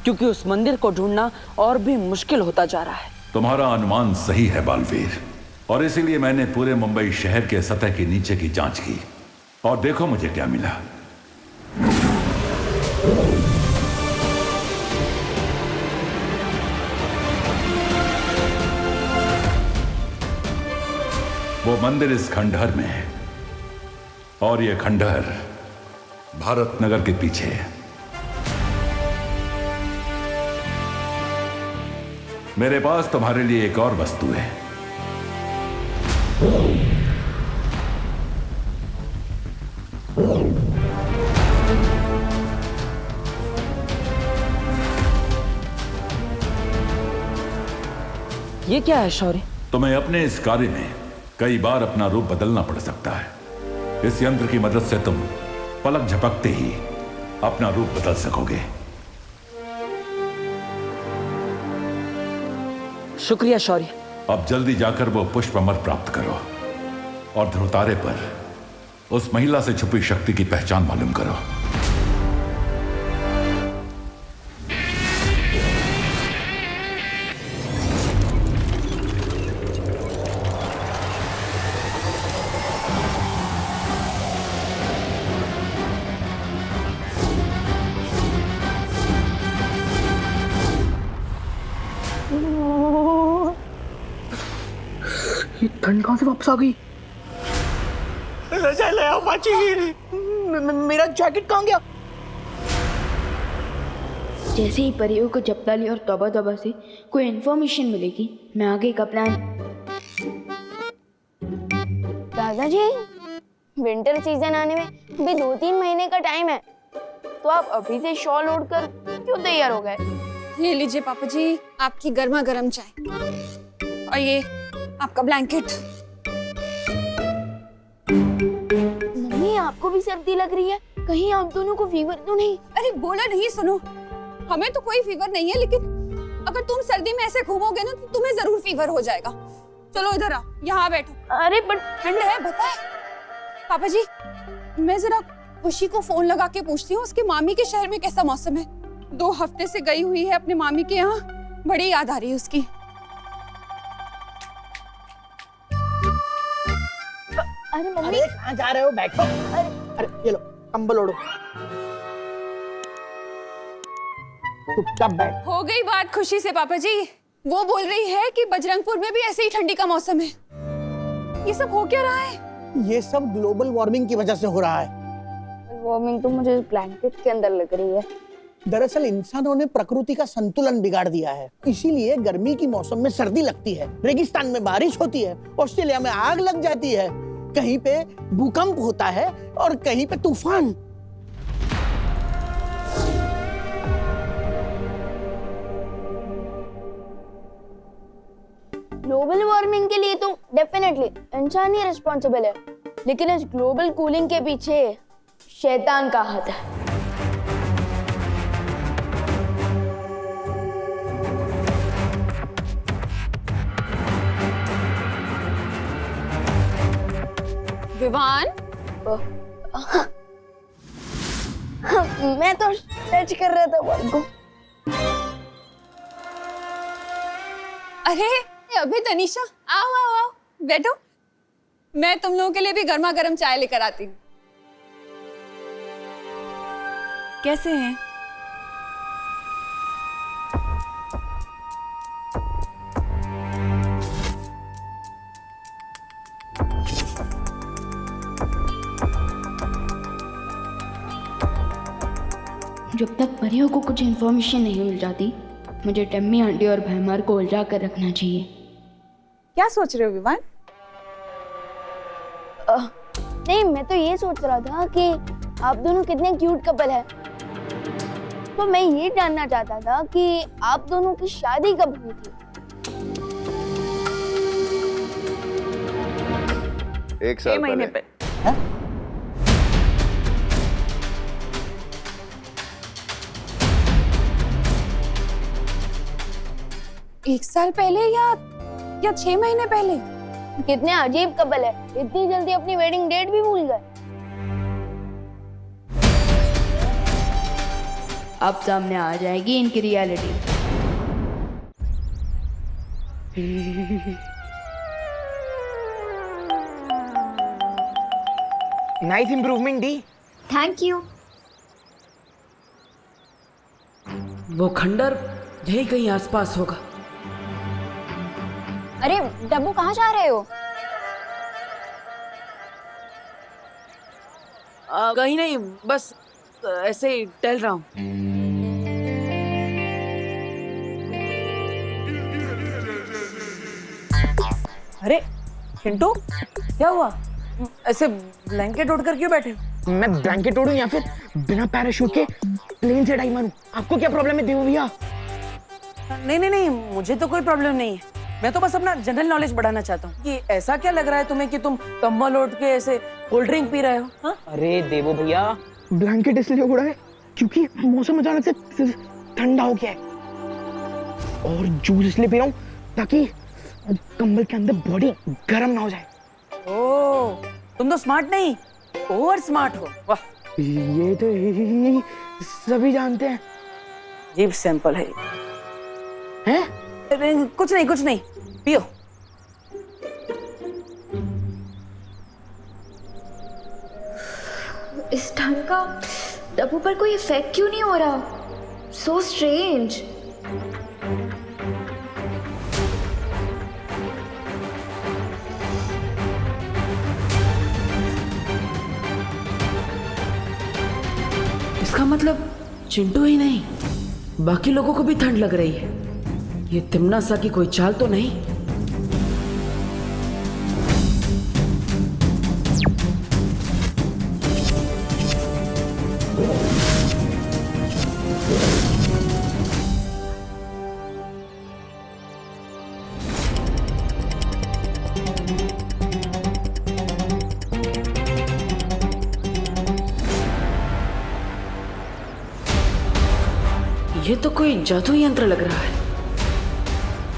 क्योंकि उस मंदिर को ढूंढना और भी मुश्किल होता जा रहा है। तुम्हारा अनुमान सही है बालवीर, और इसीलिए मैंने पूरे मुंबई शहर के सतह के नीचे की जांच की, और देखो मुझे क्या मिला। वो मंदिर इस खंडहर में है, और ये खंडहर भारत नगर के पीछे है। मेरे पास तुम्हारे लिए एक और वस्तु है। ये क्या है शौर्य? तुम्हें अपने इस कार्य में कई बार अपना रूप बदलना पड़ सकता है। इस यंत्र की मदद से तुम पलक झपकते ही अपना रूप बदल सकोगे। शुक्रिया शौर्य। अब जल्दी जाकर वो पुष्प अमर प्राप्त करो और ध्रुवतारे पर उस महिला से छुपी शक्ति की पहचान मालूम करो। ठंड कहां से वापस आ गई? मेरा जैकेट कहां गया? जैसे ही परियों को जपताली और तौबा तौबा से कोई इन्फॉर्मेशन मिलेगी, मैं आगे का प्लान। दादाजी, विंटर सीजन आने में अभी 2-3 महीने का टाइम है, तो आप अभी से शॉल ओढ़कर क्यों तैयार हो गए? ये लीजिए पापा जी, आपकी गर्मा गर्म चाय, और ये आपका ब्लैंकेट। मम्मी, आपको भी सर्दी लग रही है? कहीं आप दोनों को फीवर तो नहीं? अरे बोला नहीं, सुनो, हमें तो कोई फीवर नहीं है, लेकिन अगर तुम सर्दी में ऐसे घूमोगे ना तो तुम्हें जरूर फीवर हो जाएगा। चलो इधर आ, यहाँ बैठो। अरे बट ठंड है, बताए। पापा जी, मैं जरा खुशी को फोन लगा के पूछती हूँ उसकी मामी के शहर में कैसा मौसम है। 2 हफ्ते से गई हुई है अपने मामी के यहाँ, बड़ी याद आ रही है उसकी। अरे मम्मी, अरे कहाँ जा रहे हो? बैठो। अरे ये लो, कंबल ओढ़ो। चुपचाप बैठ। हो गई बात खुशी से पापा जी। वो बोल रही है कि बजरंगपुर में भी ऐसे ही ठंडी का मौसम है। ये सब हो क्या रहा है? ये सब ग्लोबल वार्मिंग की वजह से हो रहा है। वार्मिंग तो मुझे ब्लैंकेट के अंदर लग रही है। दरअसल इंसानों ने प्रकृति का संतुलन बिगाड़ दिया है, इसीलिए गर्मी की मौसम में सर्दी लगती है, रेगिस्तान में बारिश होती है, ऑस्ट्रेलिया में आग लग जाती है, कहीं पे भूकंप होता है और कहीं पे तूफान। ग्लोबल वार्मिंग के लिए तो डेफिनेटली इंसान ही रिस्पॉन्सिबल है, लेकिन इस ग्लोबल कूलिंग के पीछे शैतान का हाथ है। विवान, मैं तो टच कर रहा था बॉल को। अरे अभी तनीषा, आओ आओ आओ, बैठो। मैं तुम लोगों के लिए भी गर्मा गर्म चाय लेकर आती हूँ। कैसे हैं? जब तक परियों को कुछ इन्फॉर्मेशन नहीं मिल जाती, मुझे टम्मी आंटी और भैमार को उलझा कर रखना चाहिए। क्या सोच रहे हो विवान? नहीं, मैं तो ये सोच रहा था कि आप दोनों कितने क्यूट कपल है। तो मैं ये जानना चाहता था कि आप दोनों की शादी कब हुई थी? 1 साल महीने पहले। एक साल पहले या 6 महीने पहले? कितने अजीब कपल है, इतनी जल्दी अपनी वेडिंग डेट भी भूल गए। अब सामने आ जाएगी इनकी reality. Nice improvement D. Thank you. वो खंडर यही कहीं आसपास होगा। अरे डब्बू, कहाँ जा रहे हो? कहीं नहीं, बस ऐसे ही टहल रहा हूँ। अरे चिंटू, क्या हुआ? ऐसे ब्लैंकेट ओढ़ कर क्यों बैठे हो? मैं ब्लैंकेट ओढ़ूं या फिर बिना पैराशूट के प्लेन से डाई मारूं? आपको क्या प्रॉब्लम है देवो भैया? नहीं नहीं नहीं, मुझे तो कोई प्रॉब्लम नहीं है। मैं तो बस अपना जनरल नॉलेज बढ़ाना चाहता हूँ कि ऐसा क्या लग रहा है तुम्हें कि तुम कंबल ओढ़ के ऐसे कोल्ड ड्रिंक पी रहे हो? हाँ? अरे देवो भैया, ब्लैंकेट इसलिए ओढ़ा है क्योंकि मौसम अचानक से ठंडा हो गया है, और जूस इसलिए पी रहा हूँ ताकि कंबल के अंदर बॉडी गर्म ना हो जाए। ओह, तुम तो स्मार्ट नहीं, ओवर स्मार्ट हो। वाह, ये तो सभी जानते हैं। अजीब सैंपल है। हैं? कुछ नहीं, पियो। इस ढंग का डब्बू पर कोई इफेक्ट क्यों नहीं हो रहा? So strange. इसका मतलब चिंटू ही नहीं, बाकी लोगों को भी ठंड लग रही है। ये तिमना सा की कोई चाल तो नहीं? ये तो कोई जादू यंत्र लग रहा है।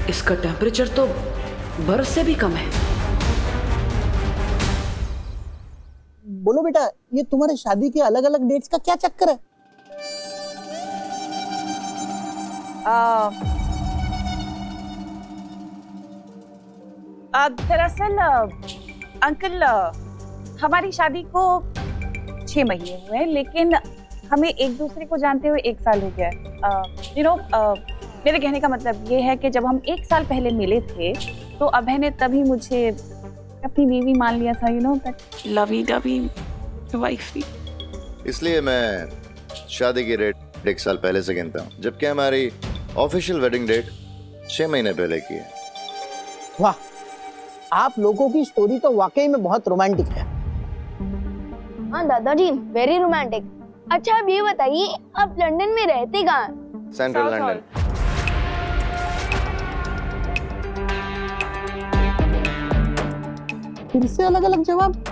इसका टेम्परेचर तो बर्फ से भी कम है। बोलो बेटा, ये तुम्हारे शादी के अलग अलग डेट्स का क्या चक्कर है? दरअसल अंकल, हमारी शादी को 6 महीने हुए हैं, लेकिन हमें एक दूसरे को जानते हुए 1 साल हो गया है। यू नो, मेरे कहने का मतलब ये है कि जब हम 1 साल पहले मिले थे तो अभय ने तभी मुझे अपनी बीवी मान लिया था। You know, that lovey dovey wifey. इसलिए मैं शादी की डेट 1 साल पहले से गिनता हूँ, जबकि हमारी ऑफिशियल वेडिंग डेट 6 महीने पहले की है। वाह, आप लोगों की स्टोरी तो वाकई में बहुत रोमांटिक है। हाँ दादाजी, वेरी रोमांटिक। अच्छा अब ये बताइए, आप लंदन में रहते कहाँ? Central London. फिर से अलग अलग जवाब।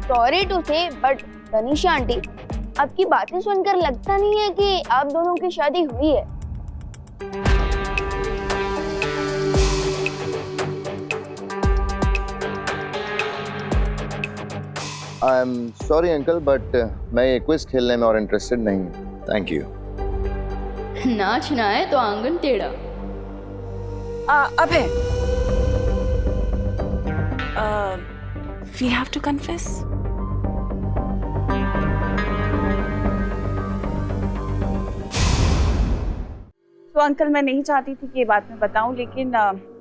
सॉरी टू से बट तनीषा आंटी, आपकी बातें सुनकर लगता नहीं है कि आप दोनों की शादी हुई है। I am sorry uncle, but मैं ये क्विज खेलने में और इंटरेस्टेड नहीं हूँ। Thank you. नाचना है तो आंगन टेढ़ा। अभय, we have to confess. तो अंकल, मैं नहीं चाहती थी कि ये बात मैं बताऊं, लेकिन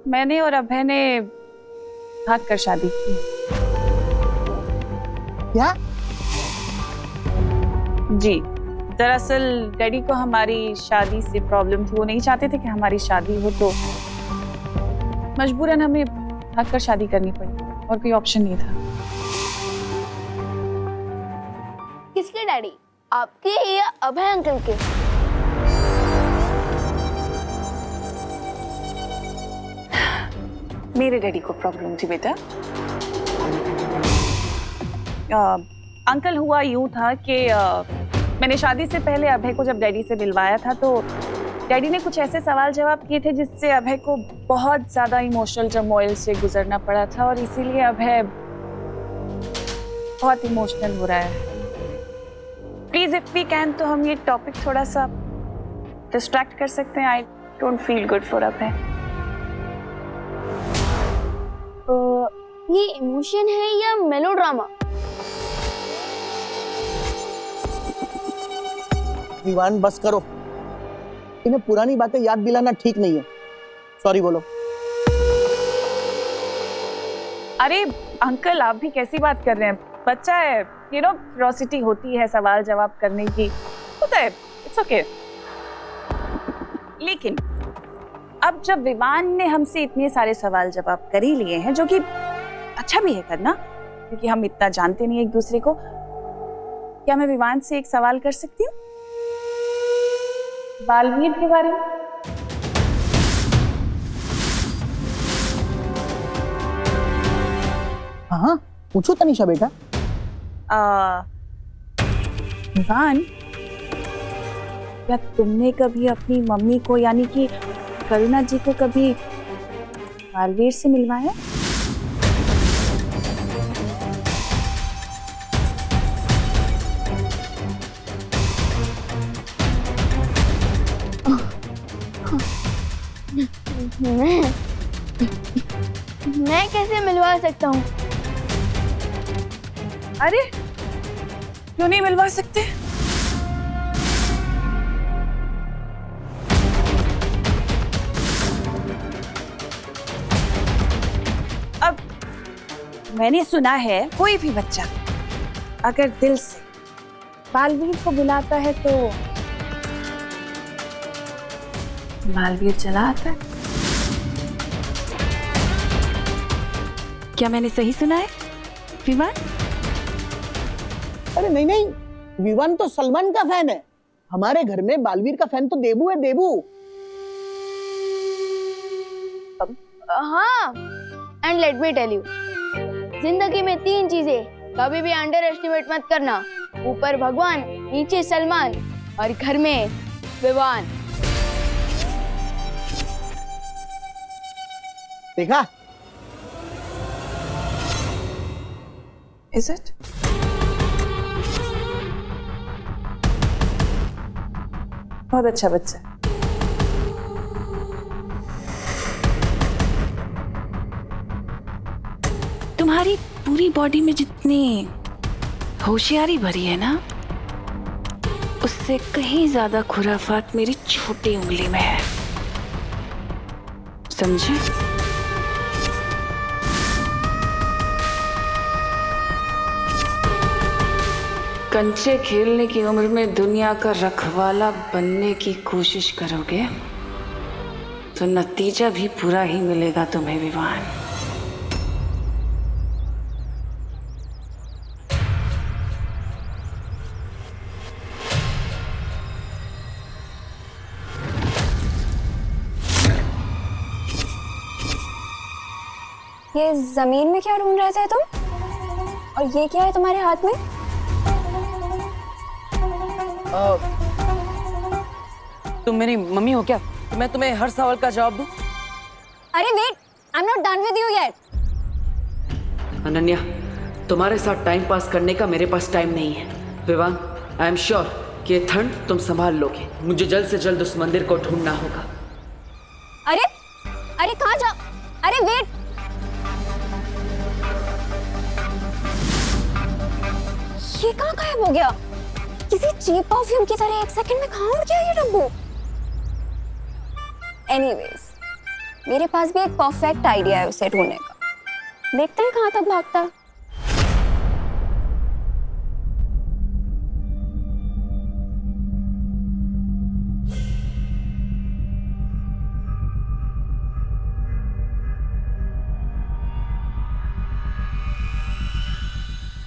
मैंने और अभय ने भाग कर शादी की। क्या? जी, दरअसल डैडी को हमारी शादी से प्रॉब्लम थी। वो नहीं चाहते थे कि हमारी शादी हो, तो मजबूरन हमें भाग कर शादी करनी पड़ी और कोई ऑप्शन नहीं था। किसके डैडी, आपके या अभय अंकल के? मेरे डैडी को प्रॉब्लम थी बेटा। अंकल, हुआ यूं था कि मैंने शादी से पहले अभय को जब डैडी से मिलवाया था तो डैडी ने कुछ ऐसे सवाल जवाब किए थे जिससे अभय को बहुत ज्यादा इमोशनल टर्मोइल से गुजरना पड़ा था, और इसीलिए अभय बहुत इमोशनल हो रहा है। प्लीज इफ वी कैन तो हम ये टॉपिक थोड़ा सा डिस्ट्रैक्ट कर सकते हैं। I don't feel good for Abhay. ये इमोशन है या मेलोड्रामा? विवान, बस करो। इन्हें पुरानी बातें याद दिलाना ठीक नहीं है। सॉरी बोलो। अरे अंकल, आप भी कैसी बात कर रहे हैं? बच्चा है, यू नो, क्यूरियोसिटी होती है सवाल जवाब करने की, होता है, इट्स ओके। लेकिन अब जब विवान ने हमसे इतने सारे सवाल जवाब कर ही लिए हैं, जो कि अच्छा भी है करना क्योंकि हम इतना जानते नहीं एक दूसरे को, क्या मैं विवान से एक सवाल कर सकती हूँ बालवीर के बारे में? हाँ, पूछो तनीषा बेटा। विवान, क्या तुमने कभी अपनी मम्मी को यानी कि करुणा जी को कभी बालवीर से मिलवाया? मैं कैसे मिलवा सकता हूँ? अरे क्यों नहीं मिलवा सकते? अब मैंने सुना है कोई भी बच्चा अगर दिल से बालवीर को बुलाता है तो बालवीर चला आता है। क्या मैंने सही सुना है विवान? अरे नहीं नहीं, विवान तो सलमान का फैन है। हमारे घर में बालवीर का फैन तो देबू है, देबू। हाँ, and let me tell you, जिंदगी में 3 चीजें कभी भी अंडर एस्टिमेट मत करना। ऊपर भगवान, नीचे सलमान और घर में विवान। देखा? Is it? बहुत अच्छा बच्चा। तुम्हारी पूरी बॉडी में जितने होशियारी भरी है ना, उससे कहीं ज्यादा खुराफात मेरी छोटी उंगली में है, समझे? कंचे खेलने की उम्र में दुनिया का रखवाला बनने की कोशिश करोगे तो नतीजा भी पूरा ही मिलेगा तुम्हें विवान। ये जमीन में क्या ढूंढ रहे थे तुम? और ये क्या है तुम्हारे हाथ में? तुम मेरी मम्मी हो क्या? मैं तुम्हें हर सवाल का जवाब दूं? अरे wait, I am not done with you yet. Ananya, तुम्हारे साथ टाइम पास करने का मेरे पास टाइम नहीं है। विवान, आई एम श्योर कि ये ठंड तुम संभाल लोगे। मुझे जल्द से जल्द उस मंदिर को ढूंढना होगा। अरे अरे कहाँ जा? अरे वेट, ये कहाँ गायब हो गया? किसी चीप परफ्यूम की तरह एक सेकंड में कहाँ उड़ गया ये डब्बू? एनीवेज, मेरे पास भी एक परफेक्ट आइडिया है उसे ढूंढने का। देखते हैं कहाँ तक भागता है।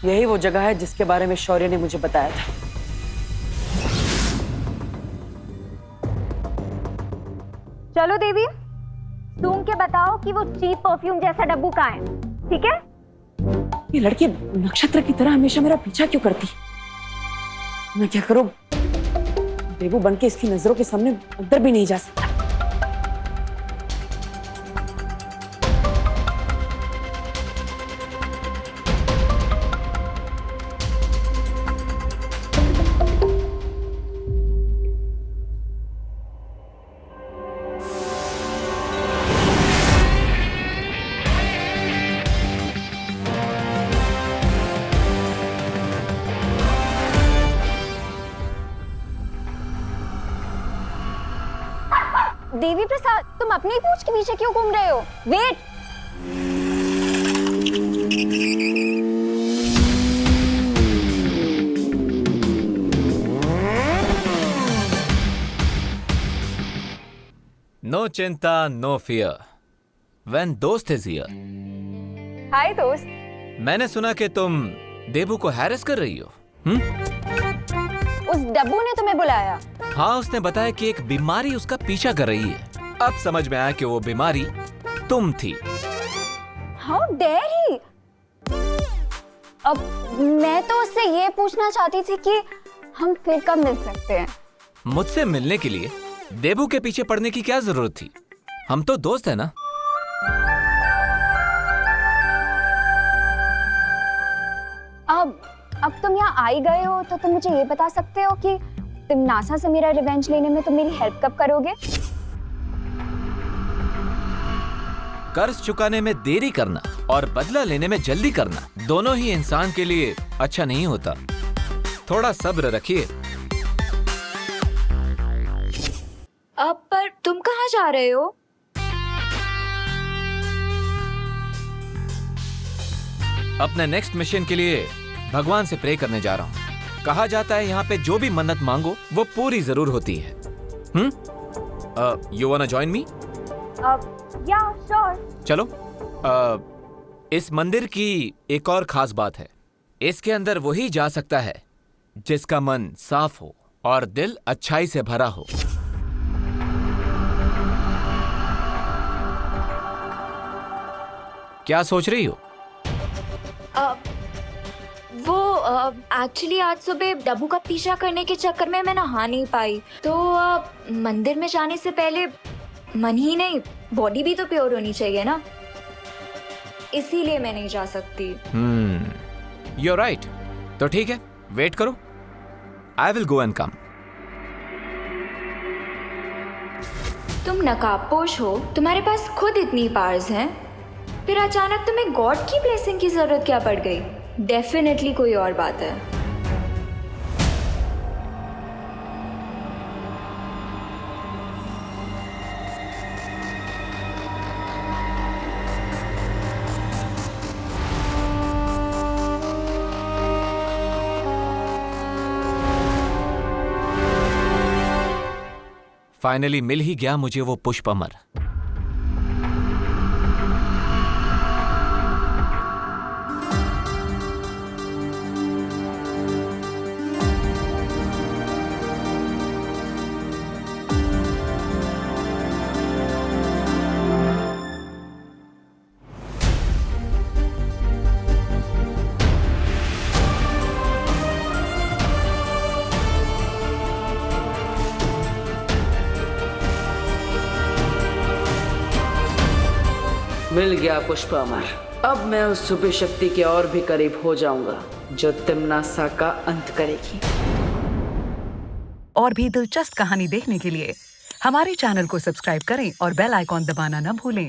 यही वो जगह है जिसके बारे में शौर्य ने मुझे बताया था। चलो देवी, ढूंढ के बताओ कि वो चीप परफ्यूम जैसा डब्बू कहाँ है, ठीक है? ये लड़की नक्षत्र की तरह हमेशा मेरा पीछा क्यों करती? मैं क्या करूं? देवू बनके इसकी नजरों के सामने अंदर भी नहीं जा सकता। देवी प्रसाद, तुम अपनी ही पूछ के पीछे क्यों घूम रहे हो? वेट, नो चिंता, नो फियर, व्हेन दोस्त इज हियर। हाय दोस्त। मैंने सुना कि तुम देबू को हैरेस कर रही हो। उस डब्बू ने तुम्हें बुलाया? हाँ, उसने बताया कि एक बीमारी उसका पीछा कर रही है। अब समझ में आया कि वो बीमारी तुम थी। How dare he? अब मैं तो उससे ये पूछना चाहती थी कि हम फिर कब मिल सकते हैं? मुझसे मिलने के लिए देबू के पीछे पड़ने की क्या जरूरत थी? हम तो दोस्त हैं ना। अब तुम यहाँ आई गए हो तो तुम मुझे ये बता सकते हो कि तुम नासा से मेरा रिवेंज लेने में तुम मेरी हेल्प कब करोगे? कर्ज चुकाने में देरी करना और बदला लेने में जल्दी करना दोनों ही इंसान के लिए अच्छा नहीं होता। थोड़ा सब्र रखिए। अब पर तुम कहाँ जा रहे हो? अपने नेक्स्ट मिशन के लिए भगवान से प्रे करने जा रहा हूँ। कहा जाता है यहाँ पे जो भी मन्नत मांगो वो पूरी जरूर होती है। You वांना join me? या श्योर। चलो। इस मंदिर की एक और खास बात है, इसके अंदर वही जा सकता है जिसका मन साफ हो और दिल अच्छाई से भरा हो। क्या सोच रही हो? वो एक्चुअली आज सुबह डब्बू का पीछा करने के चक्कर में मैं नहा नहीं पाई, तो मंदिर में जाने से पहले मन ही नहीं बॉडी भी तो प्योर होनी चाहिए ना, इसीलिए मैं नहीं जा सकती। You are right. तो ठीक है, वेट करो, I will go and come. तुम नकाबपोश हो, तुम्हारे पास खुद इतनी पावर्स हैं, फिर अचानक तुम्हें गॉड की ब्लेसिंग की जरूरत क्या पड़ गई? डेफिनेटली कोई और बात है। फाइनली मिल ही गया मुझे वो पुष्प अमर। मिल गया पुष्प अमर। अब मैं उस सुबह शक्ति के और भी करीब हो जाऊंगा जो तिम्नासा का अंत करेगी। और भी दिलचस्प कहानी देखने के लिए हमारे चैनल को सब्सक्राइब करें और बेल आइकॉन दबाना न भूलें।